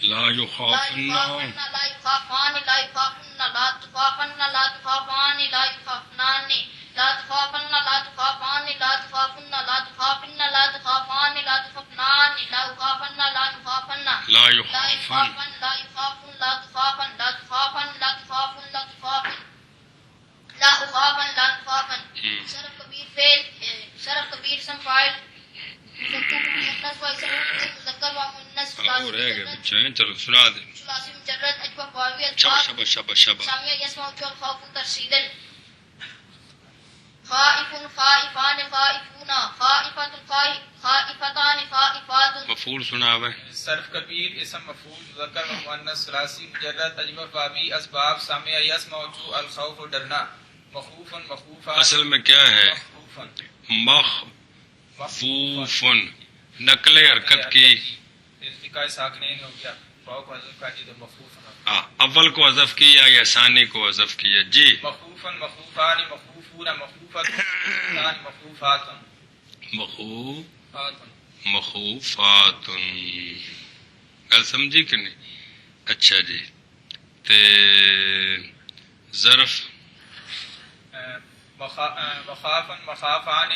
لا لا یخافن يخافن لا يخافان لا يخافن لا تخافن لا تخافان لا يخافنان لا تخافن لا تخافان لا تخافن لا تخافن لا تخافان لا تخافنان لا أخافن لا نخافن لا لا یخافن يخافن لا يخافن لا تخافن لا تخافن لا تخافن لا تخافن لا أخافن لا نخافن. صرف کبیر فعل صرف کبیر اسم فاعل مؤنث و اسم مذکر و مؤنث اور رہ گئے بچے. چلو سنا دے. ثلاثی مجرد اجوف واوی شبہ اسباب شبہ شبہ شبہ سامع يسمع جو الخوف ترشیدا خائف خائفان خائفون خائفة خائفتان خائفات مفعول سنا ہوئے. صرف کبیر اسم مفعول مذکر و مؤنث ثلاثی مجرد اجوف واوی اسباب سامع یسمع جو الخوف ڈرنا مخوف مخوفا اصل میں کیا ہے؟ مخفوفن، نقل حرکت کی ارتقاء ساکنین ہو گیا، واو کو حذف کر دیا مخوف، اول کو حذف کیا یا ثانی کو حذف کیا؟ جی مخوفن مخوفان مخوفون مخوفت مخوفات مخوفات، گل سمجھی کہ نہیں؟ اچھا جی، تے ظرف مخافن مخافان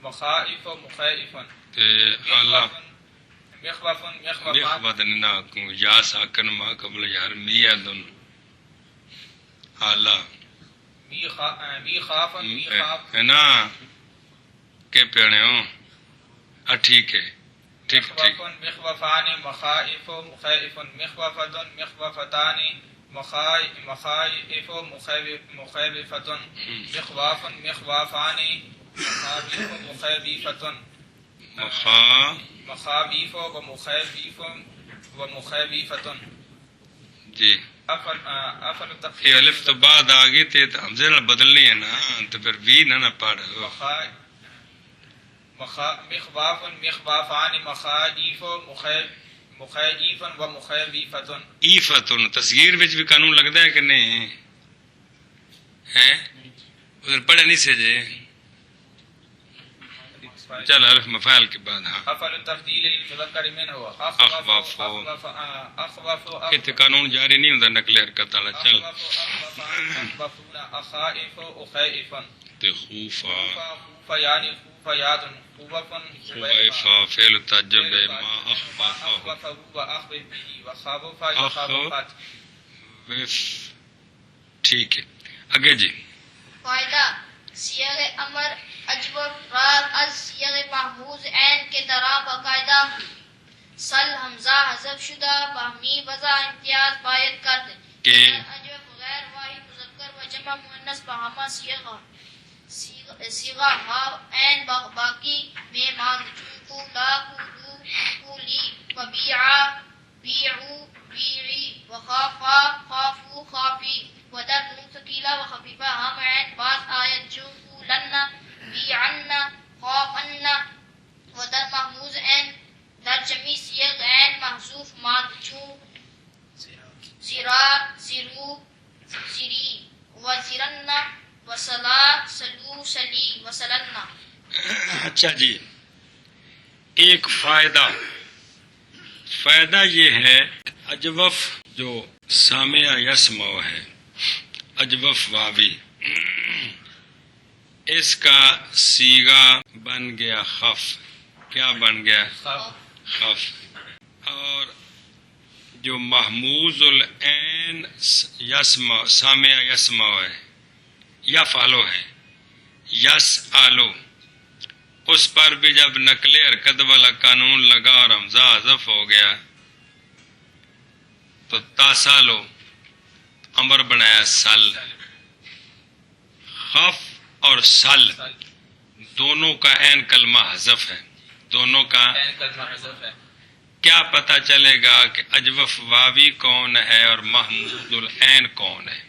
مخائف مخائفن تے اعلیٰ مخوفن مخوفان مخوفن کو یا ساکن ما قبل یار میادن اعلیٰ میخافن میخاف ہے نا کہ پیڑے ہوں؟ ٹھیک ہے، ٹھیک ٹھیک، مخوفان مخائف مخائفن مخوفتن مخوفتان مخائف مخوفتن مخوافن مخوافان مخابیف مخابیفتن مخابیف و مخابیف و مخابیفتن. جی افل یہ تفصیل الف تو بعد آگے تھے تو حمزے نال بدلنی ہے نا، تو پھر بھی نہ پڑھ. مخواف مخوافان مخائف مخائفن و مخابیفتن. ایفتن تصغیر وچ بھی قانون لگتا ہے کہ نہیں ہے؟ ادھر پڑھے نہیں سے جے، چل الف مفعول کے بعد ہاں افل تفضیل المذکر منہ اخوف اخوف کہ قانون جاری نہیں ہوتا نقل حرکت والا. چل اخوفون اخائف اخائفن تے خوفا خوف یعنی خوف یادن خوفن خوفا فعل تعجب ہے، ما اخوفا و اخوف بھی و خوفا یخافت. ٹھیک ہے آگے جی. فائدہ سیغ امر اجوب راز از سیغ محموز عین کے درا باقاعدہ سل حمزہ حذف شدہ باہمی وضع امتیاز باید کرد کہ اجوب غیر واحد مذکر و جمع مؤنث بہما سیغہ ہا عین باقی میں ماند چونکو لا کولو کولی وبیعا بیعو بیعی وخافا خافو خافی ودر نون ثقیلہ وخفیفہ ہم عین بعض آیت چونکو لن بیعن خوافن ودر محموز عین در جمی سیغ عین محذوف ماند چون زرا زرو زری وزرن وصلا سلو سلی وسلن. اچھا جی، ایک فائدہ یہ ہے اجوف جو سامع یسمع ہے، اجوف واوی، اس کا صیغہ بن گیا خف. کیا بن گیا؟ خف. اور جو محموز العین یسمع سامع یسمع ہے یا فالو ہے یس آلو، اس پر بھی جب نقل حرکت والا قانون لگا اور حمزہ حذف ہو گیا تو تاسالو امر بنایا سل. خف اور سل دونوں کا عین کلمہ حذف ہے، دونوں کا. کیا پتہ چلے گا کہ اجوف واوی کون ہے اور محمود العین کون ہے؟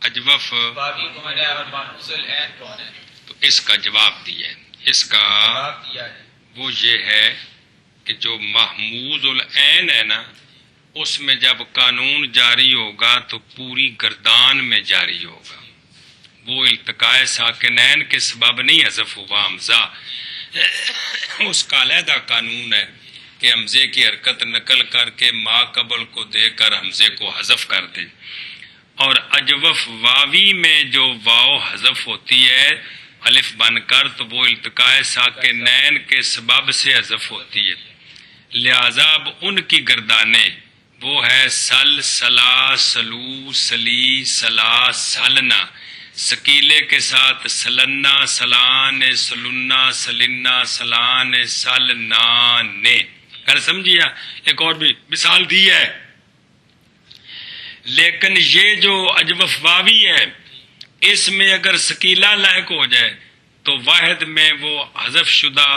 اجوف واوی کون ہے اور محموز العین کون ہے؟ تو اس کا جواب دیا ہے، اس کا وہ یہ ہے کہ جو محمود العین ہے نا، اس میں جب قانون جاری ہوگا تو پوری گردان میں جاری ہوگا. وہ التقاء ساکنین کے سبب نہیں حذف ہوا حمزہ، اس کا علیحدہ قانون ہے کہ حمزے کی حرکت نقل کر کے ما قبل کو دے کر حمزے کو حذف کر دے. اور اجوف واوی میں جو واو حذف ہوتی ہے الف بن کر تو وہ التقاء ساکنین کے سبب سے حذف ہوتی ہے، لہذا اب ان کی گردانیں وہ ہے سل سلا سلو سلی سلا سلنا، سکیلے کے ساتھ سلنا سلان سلنا سلنا سلان سلنان. کل سمجھیا؟ ایک اور بھی مثال دی ہے، لیکن یہ جو اجوف واوی ہے اس میں اگر سکیلا لاحق ہو جائے تو واحد میں وہ حذف شدہ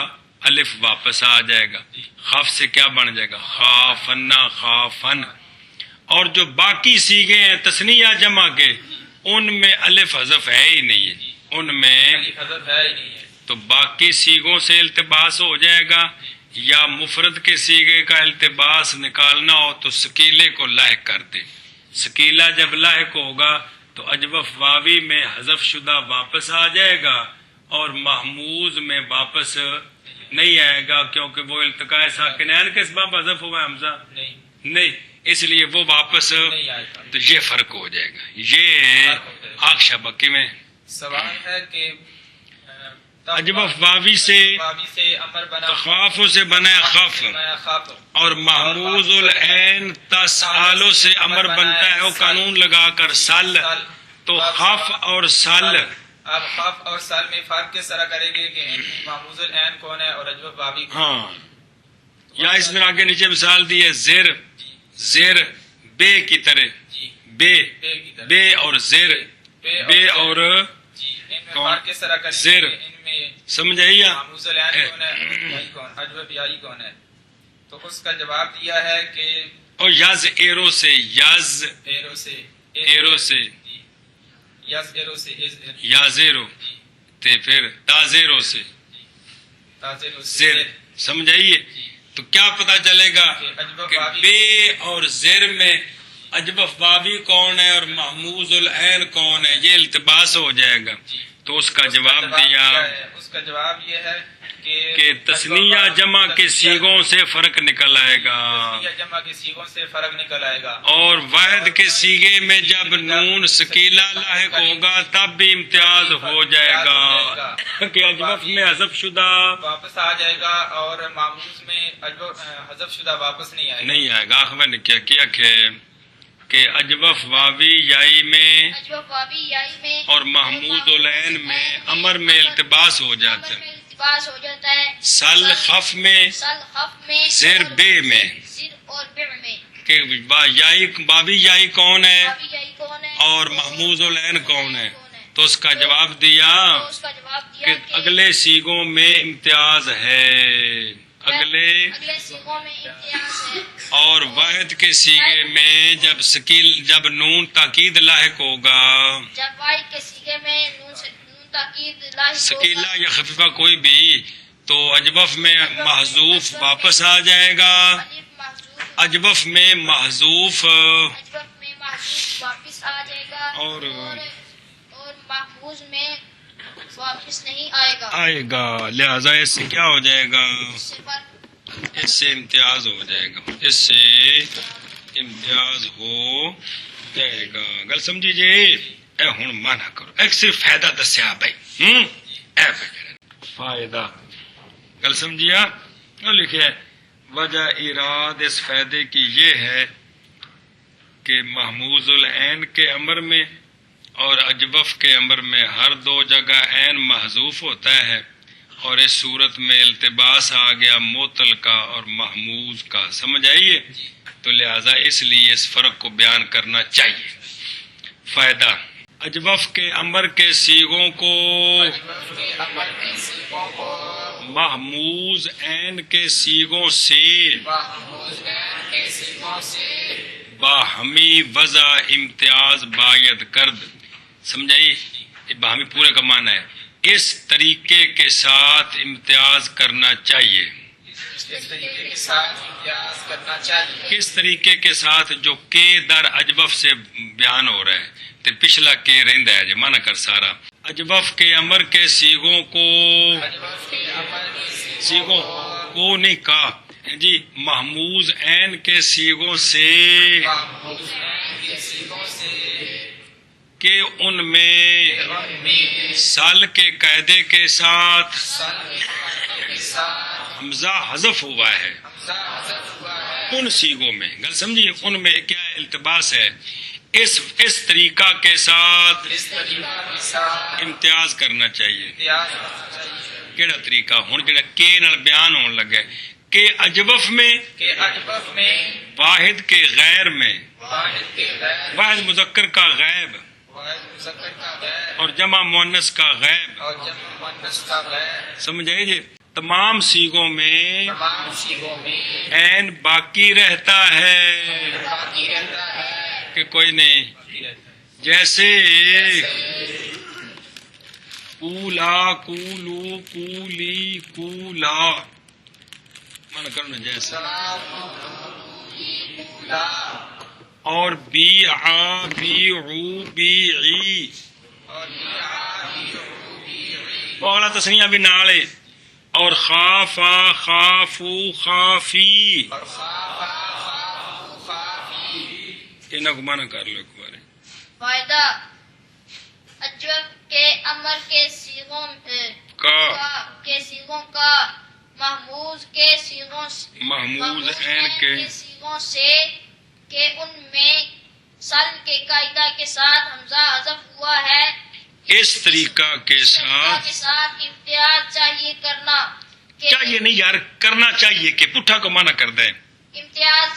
الف واپس آ جائے گا، خف سے کیا بن جائے گا؟ خافنا خافن۔ اور جو باقی سیغے ہیں تثنیہ جمع کے، ان میں الف حذف ہے ہی نہیں ہے، ان میں حضرت ہے ہی نہیں ہے۔ تو باقی سیغوں سے التباس ہو جائے گا، یا مفرد کے سیغے کا التباس نکالنا ہو تو سکیلے کو لاحق کر دے۔ سکیلا جب لاحق ہوگا تو اجوف واوی میں حذف شدہ واپس آ جائے گا، اور محموز میں واپس نہیں آئے گا، کیونکہ وہ التقاء ساکنین کے سبب حذف ہوا ہے حمزہ نہیں، اس لیے وہ واپس، تو یہ فرق ہو جائے گا۔ یہ آخشہ بکی میں سوال ہے کہ اجوف واوی سے امر بنا، خافوں سے بنا خف، خاف، اور محموز العین تسالو سے امر بنتا ہے وہ قانون لگا کر سل، تو خف اور سل۔ آپ خاف اور سال میں فرق کس طرح کریں گے کہ محموز العین کون ہے اور اجوف واوی کون ہے؟ ہاں، یا اس طرح کے نیچے مثال دی ہے، زر زر بے کی طرح، بے بے اور زر، بے اور جی، ان میں فرق کس طرح کریں زر، گے؟ ان میں سمجھ آئی؟ محموز العین کون ہے، یائی کون، اجوف یائی کون ہے؟ تو اس کا جواب دیا ہے کہ اور یز ایرو سے، یز ایرو سے، ایرو سے، جی، یز ایرو سے، یا زیرو تے پھر تازیرو سے تازیرو سے، زر، سمجھ آئیے؟ تو کیا پتا چلے گا کہ بے اور زر میں اجوف واوی کون ہے اور محموز العین کون ہے، یہ التباس ہو جائے گا۔ تو اس کا جواب دیا اس کا جواب یہ ہے کہ تثنیہ جمع کے سیغوں سے فرق نکل آئے گا، تثنیہ جمع کے سیغوں سے فرق نکل آئے گا، اور واحد کے سیغے میں جب نون سکیلا لاحق ہوگا تب بھی امتیاز ہو جائے گا، کہ اجوف میں حذف شدہ واپس آ جائے گا، اور معموز میں حذف شدہ واپس نہیں آئے گا۔ نہیں آئے گا۔ آخر نے کیا کیا کہ اجوف واوی یائی میں اجوف واوی یائی میں اور محمود العین میں امر میں التباس ہو جاتا امر میں ہے، التباس ہو جاتا ہے، سل خف میں، سل خف میں، زر بے میں، زر اور بع میں، کہ یائی واوی یائی کون ہے واوی یائی کون ہے اور محمود العین کون ہے؟ تو اس کا جواب دیا تو اس کا جواب کہ دیا کہ اگلے سیغوں میں امتیاز ہے، اگلے سیغوں میں امتیاز ہے، اور واحد کے سیغے میں جب نون تاکید لاحق ہوگا، جب واحد کے سیغے میں نون تاکید لاحق سکیلا ہوگا، یا خفیفہ کوئی بھی، تو اجوف میں محذوف واپس آ جائے گا، الف محذوف، اجوف میں محذوف اجوف میں محذوف واپس آ جائے گا، اور محفوظ میں واپس نہیں آئے گا، آئے گا، لہذا اس سے کیا ہو جائے گا؟ اس سے فرق اس سے امتیاز ہو جائے گا، اس سے امتیاز ہو جائے گا۔ گل سمجھی جی؟ اے ہن مانا کرو، ایک صرف فائدہ دسیا بھائی، اے فائدہ، گل سمجھیا؟ لکھے وجہ ایراد اس فائدے کی یہ ہے کہ محموز العین کے امر میں اور اجوف کے امر میں ہر دو جگہ عین محذوف ہوتا ہے، اور اس صورت میں التباس آ گیا معطل کا اور محموز کا، سمجھ آئیے؟ تو لہذا اس لیے اس فرق کو بیان کرنا چاہیے۔ فائدہ، اجوف کے امر کے سیغوں کو محموز عین کے سیغوں سے باہمی وضع امتیاز باید کرد، سمجھائی؟ باہمی پورے کا معنی ہے اس طریقے کے ساتھ امتیاز کرنا چاہیے، اس طریقے کے ساتھ امتیاز کرنا چاہیے، کس طریقے کے ساتھ؟ جو کے در اجوف سے بیان ہو رہا ہے، تو پچھلا کے رہندا ہے، جو مانا کر سارا اجوف کے امر کے سیغوں کو، سیغوں کو نہیں کہا جی، محموز عین کے سیغوں سے، کہ ان میں سال کے قاعدے کے ساتھ حمزہ حذف ہوا ہے، ان سیغوں میں، گل سمجھیے؟ ان میں کیا التباس ہے؟ اس طریقہ کے ساتھ امتیاز کرنا چاہیے۔ کیڑا طریقہ؟ ہن جڑا کے نال بیان ہون لگا کہ اجوف میں، واحد کے غیر میں، واحد مذکر کا غیب اور جمع مؤنث کا غیب، سمجھ آئے جی؟ تمام سیغوں میں تمام سیغوں میں عین باقی رہتا ہے باقی رہتا ہے کہ کوئی نہیں. جیسے کولا کولو کولی کولا من کرنا جیسے اور بیعا بیعو بیعی وہ اگلا تسنیہ بھی نالے اور خافا خافو خافی انہاں کو مانا کر لو ایک بار. فائدہ اجوف کے امر کے سیغوں کا محموز کے سیغوں محموز عین کے سیغوں سے کہ ان میں سل کے قاعدہ کے ساتھ حمزہ حذف ہوا ہے اس طریقہ کے ساتھ امتیاز چاہیے کرنا چاہیے نہیں یار کرنا چاہیے کہ پٹھا کو مانا کر دیں. امتیاز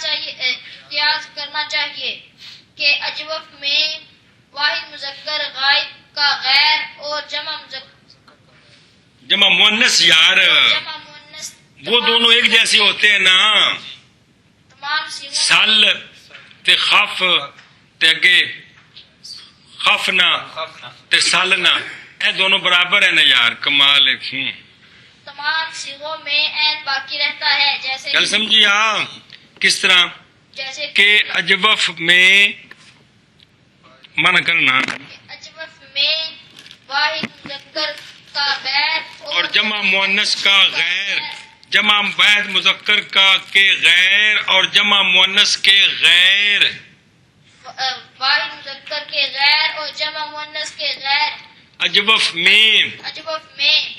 کرنا چاہیے کہ اجوف میں واحد مذکر غائب کا غیر اور جمع مؤنث یار جمع مؤنث وہ دونوں ایک جیسے ہوتے ہیں نا. تمام سیغوں سل تے خف تے اگے خفنا تے سلنا اے دونوں برابر ہیں نا یار. کمال ہے. تمام سیغوں میں عین باقی رہتا ہے جیسے چل سمجھی ہاں کس طرح جیسے کہ اجوف میں منع کرنا اجوف میں واحد مذکر کا غیر اور جمع مؤنث کا غیر جمع واحد مذکر کا کے غیر اور جمع مؤنث کے غیر واحد مذکر کے غیر اور جمع مؤنث کے غیر اجوف میں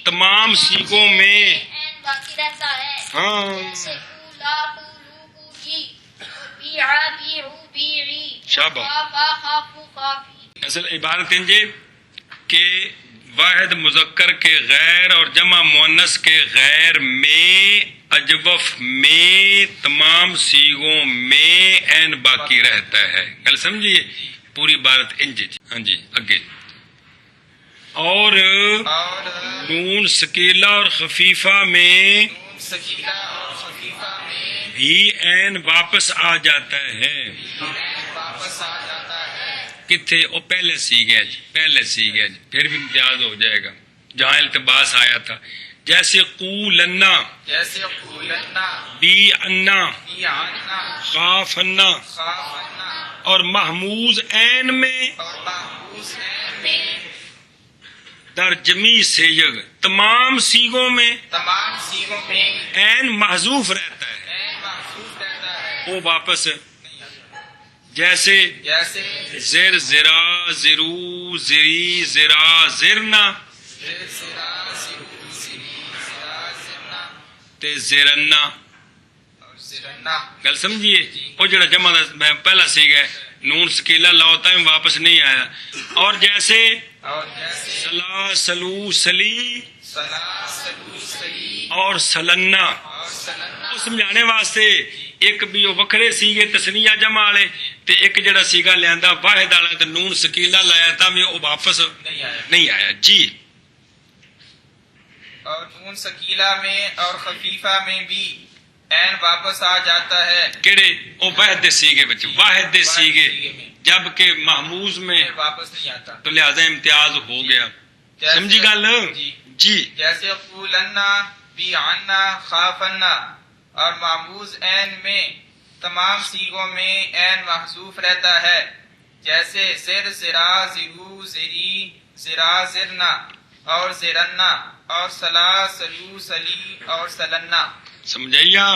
تمام سیغوں میں عین باقی رہتا ہے ہاں جیسے کولا کولو کولی اور بیعا بیعو بیعی شاباش. خافا خافو خافی. اصل عبارت انجے کہ واحد مذکر کے غیر اور جمع مؤنث کے غیر میں اجوف میں تمام سیغوں میں عین باقی رہتا ہے. گل سمجھیے پوری عبارت انجے. ہاں جی اگے. اور نون سکیلا اور خفیفہ میں سکینہ اور خفیفہ میں بھی عین واپس آ جاتا ہے. واپس آ جاتا ہے کتنے وہ پہلے سیگے پھر بھی امتیاز ہو جائے گا جہاں التباس آیا تھا. جیسے قولنا جیسے قولنا بی انا بیعنا خافنا خافنا اور محموز عین میں اور محفوظ عین میں در جمی سیغ تمام سیغوں میں تمام سیغوں میں عین محذوف رہتا ہے عین محفوظ رہتا ہے وہ واپس جیسے جیسے زر زرا زرو زری زرا زرنا زرا زرو زری زرا زرنا تے زرنا. اور زرنا گل سمجھیے وہ جڑا جمع دا پہلا سیغ ہے نون سکیلا لاؤتا ہے واپس نہیں آیا. اور جیسے اور جیسے سلا سلو سلی سلا سلو سلی اور سلنا اور سلنا وہ سمجھانے واسطے ایک بھی وہ وکھرے سیگے تسنیہ جمع والے تے ایک جڑا سیگا لیاندا واحد والا تے نون سکیلا لایا تا میں وہ واپس نہیں آیا. جی اور نون سکیلا میں اور خفیفہ میں بھی عین واپس آ جاتا ہے کیڑے وہ واحد دے سیگے وچ واحد دے سیگے جبکہ محموز میں پھر واپس نہیں آتا. تو لہذا امتیاز ہو گیا. سمجھی گل جی. جیسے قولنا بیعنا خافنا اور معموز عین میں تمام سیغوں میں عین محذوف رہتا ہے جیسے زر زرا زرو زری زرا زرنا اور زرنا اور سلا سلو سلی اور سلنا. سمجھائیا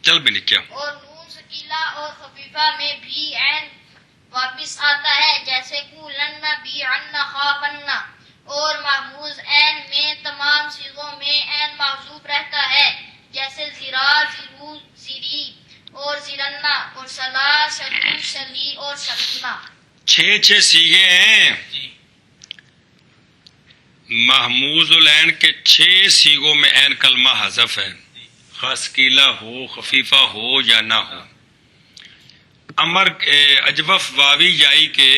چل بھی نکیا. اور نون سکیلا اور خفیفہ میں بھی عین واپس آتا ہے جیسے قولنا بیعنا خافنا اور محموز عین میں تمام سیغوں میں عین محذوف رہتا ہے جیسے زرا زرو زری اور زرنا اور سلا سلو سلی اور سلنا. 6 سیگے ہیں محموز العین کے 6 سیغوں میں عین کلمہ حذف ہے خاصقیلا ہو خفیفہ ہو یا نہ ہو. امر اجوف واوی یائی کے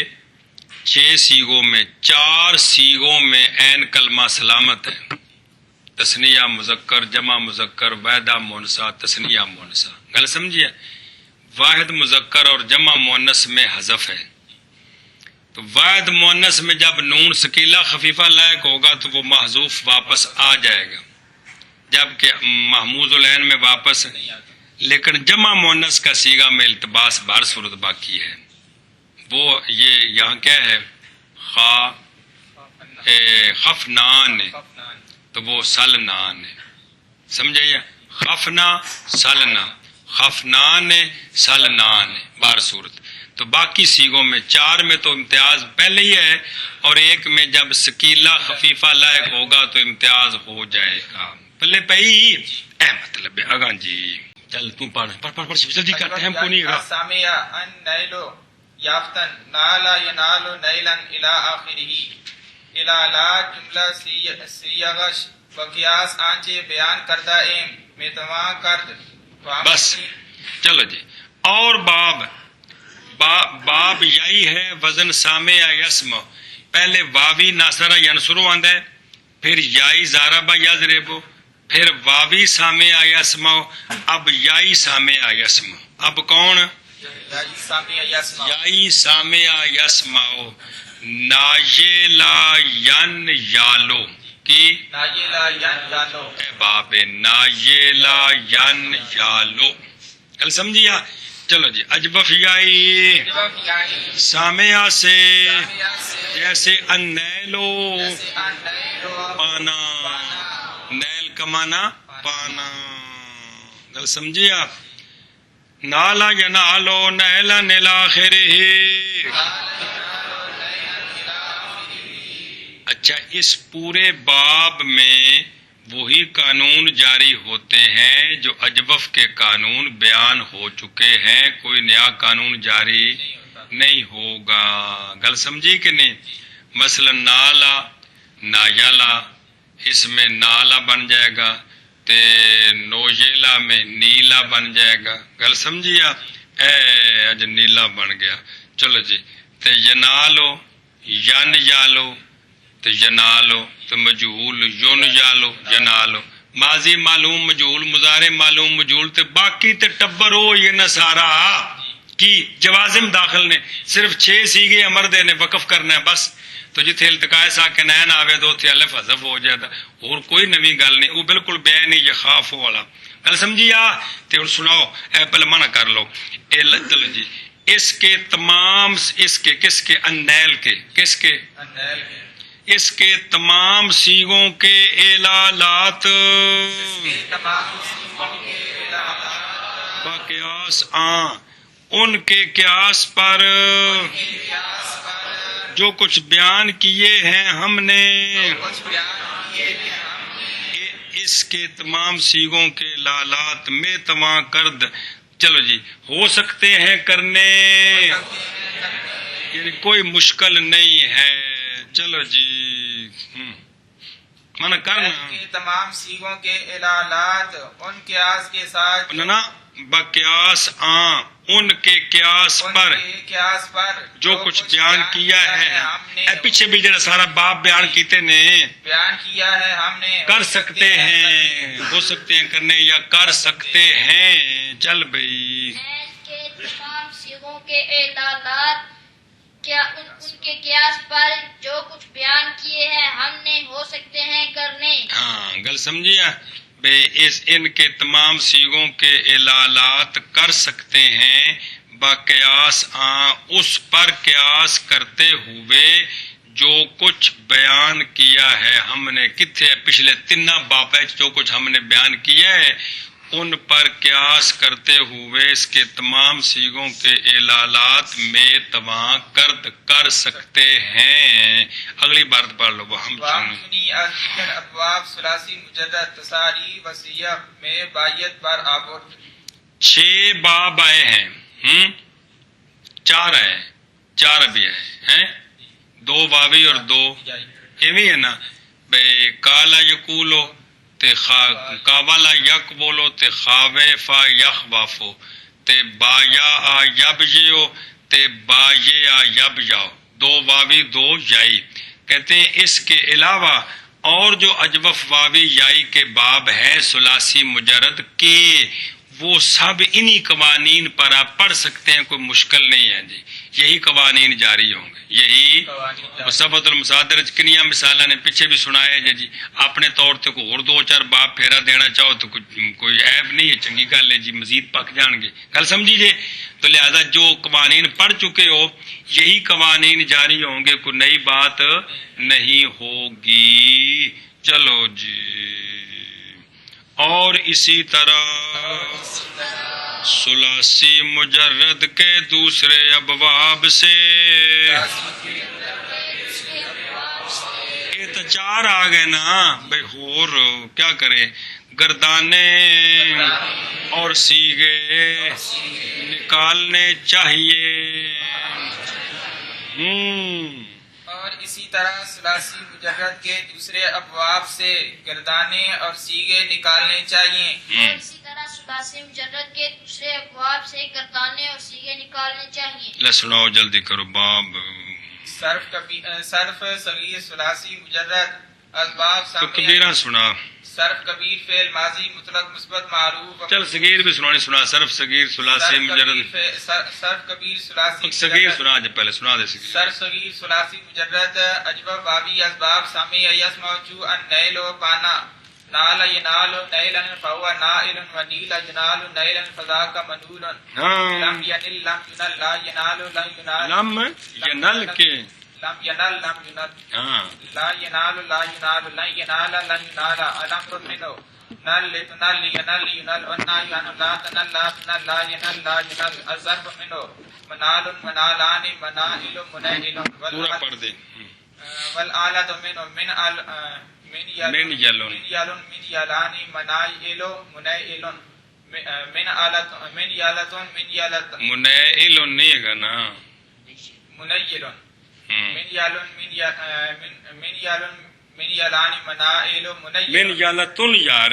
6 سیغوں میں 4 سیغوں میں عین کلمہ سلامت ہے. تسنیہ مذکر جمع مذکر واحدہ مونسا تسنیہ مونسا. گل سمجھیے؟ واحد مذکر اور جمع مونس میں حذف ہے. تو واحد مونس میں جب نون ثقیلہ خفیفہ لائق ہوگا تو وہ محذوف واپس آ جائے گا، جبکہ محموز العین میں واپس. لیکن جمع مونس کا صیغہ میں التباس بہر صورت باقی ہے. وہ یہ یہاں کیا ہے؟ خفنان، تو وہ سلنان ہے. سمجھے؟ خفنا سلنا، خفنان سلنان بہر صورت. تو باقی صیغوں میں 4 میں تو امتیاز پہلے ہی ہے، اور ایک میں جب ثقیلہ خفیفہ لائق ہوگا تو امتیاز ہو جائے گا. پہلے پہی اے مطلب ہے اگاں جی. چل تم پڑھ جلدی کر، ٹائم کو نہیں گا. سامیا ان نیلو یافتن نالا ینالو نیلن الی آخرہ الالا جملہ سیغش وقیاس آنچے بیان کردہ ایم میتواں کرد. بس چلو جی. اور باب یہی ہے وزن سامع یسم. پہلے واوی ناصرہ ینصرو آندہ ہے، پھر یائی زاربہ یضربو، پھر واوی سامع یسمو، اب یائی سامع یسمو. اب کون؟ یائی سامع یسمو. نایلا ین یالو کی اے باب نایلا ین یالو. کل سمجھیا؟ چلو جی. اجبف یائی سامعہ سے جیسے النیلو پانا، نیل کمانا پانا. گل سمجھے آپ؟ نالا ینالو نیلا الاخرہ. اچھا، اس پورے باب میں وہی قانون جاری ہوتے ہیں جو اجوف کے قانون بیان ہو چکے ہیں، کوئی نیا قانون جاری نہیں ہوگا. گل سمجھی کہ نہیں؟ مثلا نالا نایلا، اس میں نالا بن جائے گا، تے نویلا میں نیلا بن جائے گا. گل سمجھیا؟ اے اج نیلا بن گیا. چلو جی. تے ینالو ین یالو، تو ینالو تو مجہول یون یالو ینالو. ماضی معلوم مجہول، مضارع معلوم مجہول، تے باقی تے ٹبر ہو یہ نصارا کی جوازم داخل نے. صرف 6 سیغے امر دے نے وقف کرنا ہے بس. تو جتھے التقاء ساکنین آوے دو تھے الف حذف ہو جاتا، اور کوئی نوی گل نہیں. وہ بالکل بے نہیں یخاف والا. گل سمجھی آ؟ تے اور سناؤ اے پہلے منع کر لو. چلو جی. اس کے تمام، اس کے کس کے؟ النیل کے. کس کے؟ اس کے تمام صیغوں کے اعلالات قیاس ان کے قیاس پر جو کچھ بیان کیے ہیں ہم نے، اس کے تمام صیغوں کے اعلالات میں تواں کرد. چلو جی. ہو سکتے ہیں کرنے، یعنی کوئی مشکل نہیں ہے. چلو جی. منع کرنا تمام صیغوں کے اعلالات ان قیاس کے ساتھ نا بقیاس ان کے قیاس پر جو کچھ بیان کیا ہے. پیچھے بھی جڑا سارا باب بیان کیتے نے بیان کیا ہے ہم نے. کر سکتے ہیں، ہو سکتے ہیں کرنے، یا کر سکتے ہیں. چل بھائی. کے تمام صیغوں کے اعلالات کیا ان کے قیاس پر جو کچھ بیان کیے ہیں ہم نے ہو سکتے ہیں کرنے. ہاں گل سمجھیا بے. ان کے تمام صیغوں کے اعلالات کر سکتے ہیں باقیاس اس پر قیاس کرتے ہوئے جو کچھ بیان کیا ہے ہم نے. کتنے پچھلے 3 باب جو کچھ ہم نے بیان کیا ہے ان پر قیاس کرتے ہوئے اس کے تمام صیغوں کے اعلالات میں تواں کرد کر سکتے ہیں. اگلی بار پڑھ لو. ہم ابواب ثلاثی مجدد تصاری وصیہ میں بایت پر آورد 6 باب آئے ہیں. 4 آئے، 4 ابھی آئے ہیں. 2 واوی اور 2 ایویں ہے نا بے. کالا یقولو تے کاوالا یک بولو تے خاوے فا یخ وافو تے با یا آ یب یو تے با یہ آ یب یاؤ. 2 واوی 2 یائی. کہتے ہیں اس کے علاوہ اور جو اجوف واوی یائی کے باب ہے ثلاثی مجرد کے، وہ سب انہی قوانین پر آپ پڑھ سکتے ہیں، کوئی مشکل نہیں ہے جی، یہی قوانین جاری ہوں گے، یہی مثبت المصادر کنیا مثالہ نے پیچھے بھی سنایا ہے جی، اپنے طور تے کوئی اور دو چار باب پھیرا دینا چاہو تو کوئی عیب نہیں ہے، چنگی گل ہے جی، مزید پک جان گے، گل سمجھی جی۔ تو لہذا جو قوانین پڑھ چکے ہو یہی قوانین جاری ہوں گے، کوئی نئی بات نہیں ہوگی۔ چلو جی، اور اسی طرح ثلاثی مجرد کے دوسرے ابواب سے یہ تو چار آ گئے نا بھائی، اور کیا کریں، گردانے اور سیغے نکالنے چاہیے۔ اور اسی طرح ثلاثی مجرد کے دوسرے ابواب سے گردانے اور سیغے نکالنے چاہیے۔ اور اسی طرح ثلاثی مجرد کے دوسرے ابواب سے گردانے اور سیغے نکالنے چاہیے۔ لے سناؤ جلدی کرو باب۔ صرف صغیر ثلاثی مجرد اسباب تو سامیہ، کبیرہ سنا، صرف کبیر فعل ماضی مطلق مثبت معروف، چل صغیر بھی سنانے سنا، صرف صغیر ثلاثی مجرد، صرف کبیر ثلاثی صغیر مجرد، سنا جب پہلے سنا دے صغیر۔ صرف صغیر ثلاثی مجرد اجوب واوی اسباب سامیہ یسمع جو ان نیل و پانا، نال ینال نیلا فهو نائل ونیل ینال نیلا فذاک منول، ہاں لم ینل لم ینل لا ینال لا ینال، لم ینل کے، لم ینل لم ینل، ہاں لا ینال لا ینال لا ینال لا ینال، الامر منو نل لتنل ینل ینل والنهي عن لا تنل لا تنل لا ینل لا ینل، الظرف منو منال منالان منائل منائل، پورا پڑھ دے۔ والآلۃ منو من من یلون، من یلون من یلانی منائل منائل، من آلۃ من یلۃ من یلۃ منائل نہیں ہے نا، منیل، من یلون من یلون من یلانی منائل منیل، من یالتن یار،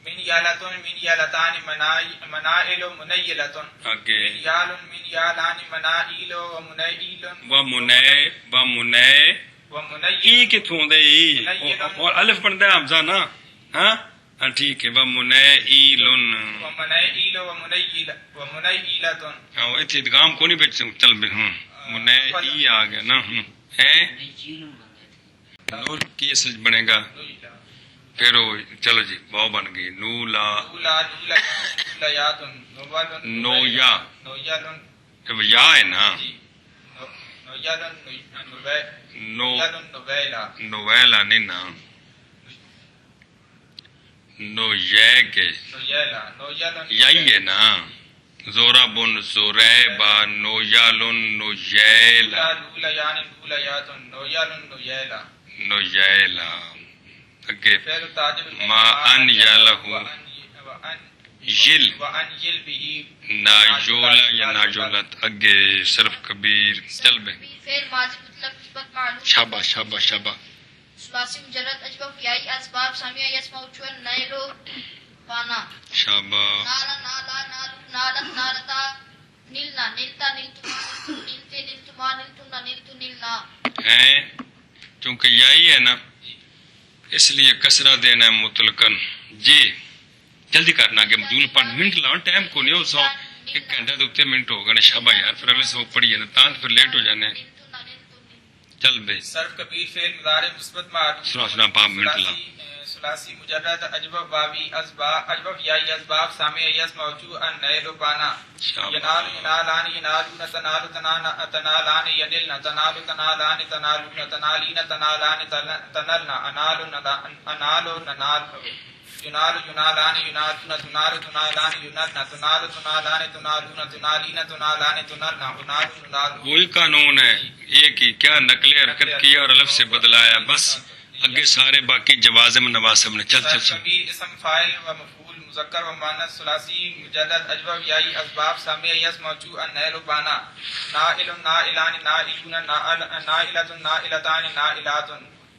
من یلۃ من یلتان منائل منیلۃ، آگے من یال من یالان منائل ومنائل و ومنیل، ای کتوں دے ای اور الف بنتا ہے حمزہ نا، ہاں ہاں ٹھیک ہے، و منائلن، ومنائل ومنیل ومنیلۃ، ہاں اتنے ادغام کو نہیں بچ چل بے، ہوں منائی آ گیا نا، ہے نور کی سج بنے گا، پھر چلو جی واو بن گئی، نولا نولا نولیات نویا، نویلن یا ہے نا، نویلن نو نویلا، نویلا نہیں نا، نو یہ کے نویلا نویلن یہی ہے نا، زورا بن زوریبا نویالن نویلا نولیان نولیات نویلن نویلا، نویلا، اگے فعل تاجب ما ان یلہو یل وان یل بھی ناجولا یا ناجولت، اگے صرف کبیر چل بے، فعل ماضی مطلق مثبت معلوم، شابہ شابہ شابہ، ثلاثی مجرد اجوف یائی اسباب سامیہ یسمع جو ان نیل و پانا، شابہ، نالا نالا نالو نالت نالتا، نلنا نلتا نلتما نلتے نلتما نلتنا نلتو نلنا، ہیں چونکہ یہی ہے نا اس لیے کسرہ دینا ہے مطلقاً جی، جلدی کرنا کہ مجھول پڑھ منٹ لاؤں، ٹائم کو نہیں ہو سو ایک گھنٹہ دو تے منٹ ہو گئے، شابہ یار پھر اگلے سو پڑھیے نا تاں پھر لیٹ ہو جانے، نلتنا نلتو نلنا، چل بے صرف کبیر فعل مضارع مثبت معروف، سنا پاپ منٹ لا، ثلاثی مجرد اجوب واوی اسباب اجوب یائی اسباب سامیہ یسمع جو ان نیل و پانا، شابہ، ینال ینالان ینالون تنال تنالان ینلن تنال تنالان تنالون تنالین تنالان تنلن انال انال ننال، ینال ینالان ینالون تنال تنالان ینلن تنال تنالان تنالون تنالین تنالان تنلن انال ننال، وہی قانون ہے، ایک ہی کیا نقل حرکت کیا اور الف سے بدلایا، بس اگے سارے باقی جوازم نواسب نے، چل چل چل، کبیر اسم فاعل و مفعول مذکر و مؤنث ثلاثی مجرد اجوب یائی اسباب سامیہ یسمع جو ان نیل و پانا، نائل نائلان نائلون نائلۃ نائلتان نائلات،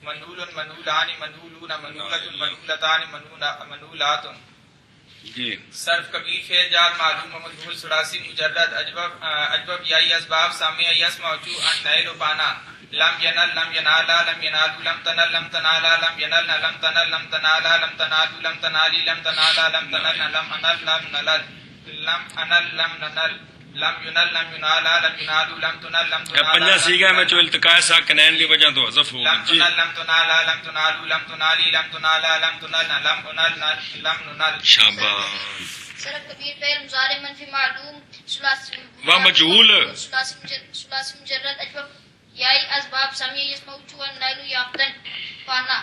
منول منولان منولون منولۃ منولتان منولات، جی صرف کبیر فعل جاد معلوم و مجهول ثلاثی مجرد اجبب یائی اسباب سامیہ یسمع چو ان نیل و پانا لم ینل لم ینالا لم ینالو لم تنل لم تنالا لم ینلنا لم تنل لم تنالا لم تنالو لم تنالی لم تنالا لم تنلنا لم انل لم نلل لم انل لم ننل لم ینل لم ینالا لم ینالو لم تنل لم تنالا پنجا سیگا میں جو التقاء ساکنین کی وجہ تو حذف ہو لم جی تنل لم تنالا لم تنالو لم تنالی لم تنالا لم تنلنا لم انل لم ننل شاباش صرف کبیر فعل مضارع منفی معلوم و مجهول ثلاثی مجرد اجبب یائی اسباب سامیہ یسمع چو ان نیل یافتن پانا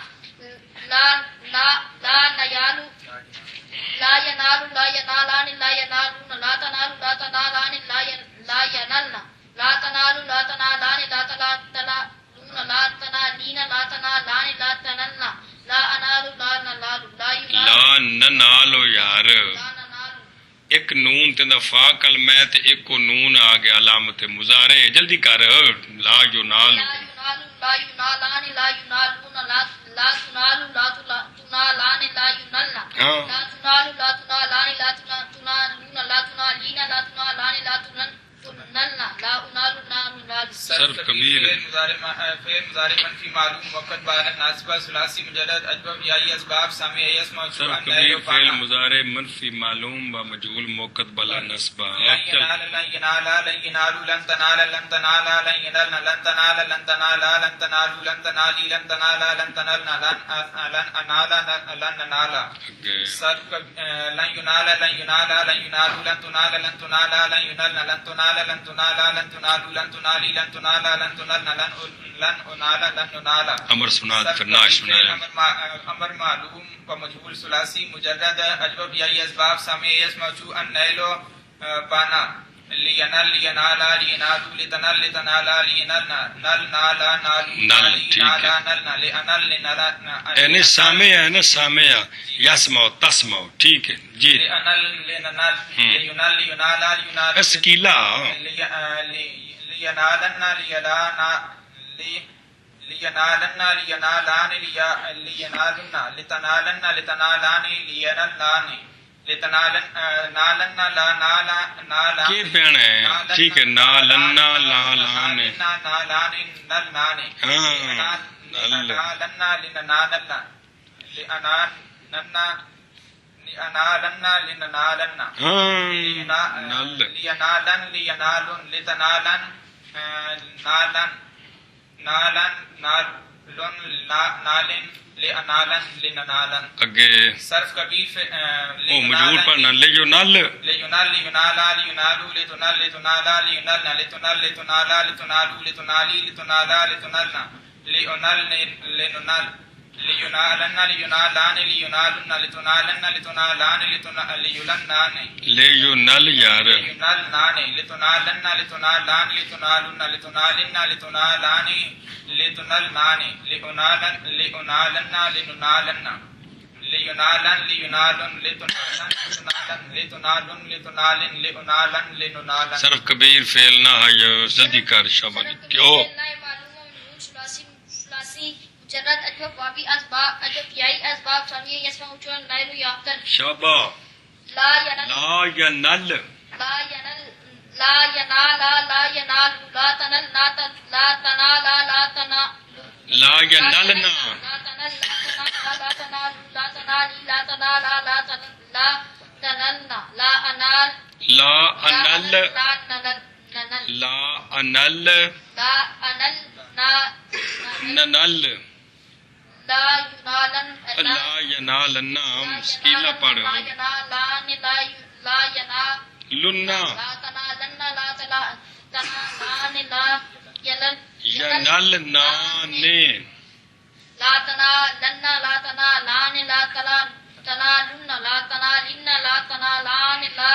لا نیالو لا ینالو لا ینالان لا ینالون لا تنالو لا تنالان لا ینلنا لا تنالو لا تنالان لا تنالون لا تنالین لا تنالان لا تنلنا لا انالو لا نلالو لا ینالو لا ننالو یار لا ننالو ایک نون تیندا فا کلمہ تے ایک کو نون آ گیا علامت مضارع جلدی کر لا ینال لا ینالو لا ینالان لا ینالون لا تنالو لا تنالان لا ینلنا ہاں لا تنالو لا تنالان لا تنالون لا تنالین لا تنالان لا تنلنا لا انالو لا ننالو صرف کبیر فعل مضارع منفی معلوم وقت بارہ ناصبہ ثلاثی مجرد اجبب یائی اسباب سامیہ یسمع چو صرف ان نیل کبیر و فعل پانا مضارع منفی معلوم و مجهول موقت بلا نصبہ لن ینال لن ینالا لن ینالو لن تنالا لن تنالا لن ینلنا لن تنالا لن تنالا لن تنالو لن تنالی لن تنالا لن تنلنا لن انالا لن ننالا صرف لن ینالا لن ینالا لن ینالو لن تنالا لن تنالا لن ینلنا لن تنالا لن تنالا لن تنالو لن تنالی لن تنالا لن تنلنا لن انالا لن ننالا امر سنا پھر ناش سنایا امر معلوم و مجهول ثلاثی مجرد اجبب یائی اسباب سامیہ یسمع چو ان نیلو پانا لینل لینالا لینالو لتنل لتنالا لینلنا نل نالا نالو نل ٹھیک نالا ہے نلنا لانل لنلا یعنی سامع ہے نا سامع یسمع تسمع ٹھیک ہے جی لانل لننل لینل لینالا لینالو اسکیلا لینالنا لیلانا لینالنا لینالان لینالنا لتنالنا لتنالان لینلان لتنالن نالنا لا نالا نالا کی پیانا ہے ٹھیک ہے نالنا لالانے نالان نلنانے ہاں نل لنالنا لننالنا لأنالنا لأنالنا لننالنا ہاں نل لینالن لینالن لتنالن نالن نالن نالن نالن لأنالن لننالن اگے صرف کبیر او مجبور پر نہ لے جو نل لینال لینالا لینالو لتنال لتنالا لینلنا لتنال لتنالا لتنالو لتنالی لتنالا لتنلنا لینل لننال لینالنا لینالان لینالن لتنالن لتنالان لینلنان لے جو نل یار لینلنان لتنالن لتنالان لتنالن لتنالن لتنالان لتنلنان لینالن لینالن لننالن لینالن لینالن لتنالن لتنالن لتنالن لینالن لننالن صرف کبیر فعل نہ ہے جلدی کر شاباش کیوں ثلاثی مجرد اجبب واوی اسباب اجب یائی اسباب سامیہ یسمع چو ان نیل یافتن شابا لا ینل لا یا نل لا ینل لا ینالا لا ینالو لا تنل لا تنالا لا تنالو لا یا نلنا لا تنل لا تنالا لا تنالو لا تنالی لا تنالا لا تنلنا لا انال لا انل لا ننل لا انل لا انل ننل لا ینالن لا ینالنا مشکلہ پڑھ لا ینالان لا لنا لا تنالن لا تنالان لا ینلنانے لا تنالن لا تنالان لا تنالن لا تنالن لا تنالان لا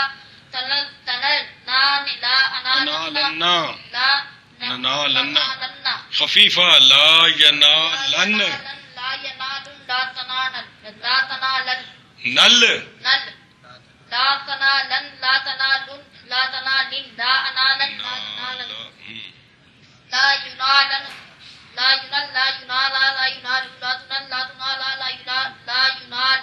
تنلنان لا انالنا لا ننالنا خفیفہ لا ینالن لا ینالن لا تنالن لا تنالن نل نل لا تنالن لا تنالن لا تنالن لا انالن لا تنالن لا ینالن لا ینال لا ینالا لا ینالو لا تنال لا تنالا لا ینال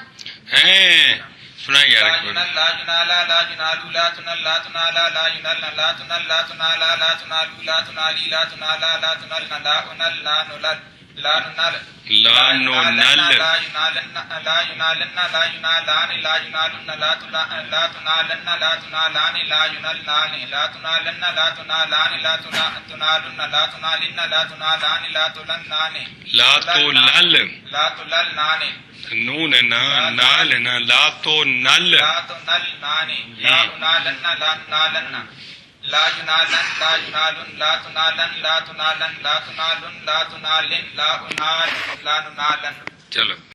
ہیں سنا یار ينال لا ينال لا ينال لا تنال لا تنال لا ينال لا تنال لا تنال لا تنال لا تنالي لا تنال لا تنال لا نال لا نال لا نال لا نونل لا ينالن لا ينالن لا ينالان لا ينالن لا تنالن لا تنالان لا ينالان لا تنالن لا تنالان لا تنالن لا تنالن لا تنالان لا تلنان لا تو نل لا تلنان نون نا نال نا لا تو نل لا تنلنان لا نالن لا نالن لا ينالن لا ينالن لا تنالن لا تنالن لا تنالن لا تنالن لا نال لا نالن چلو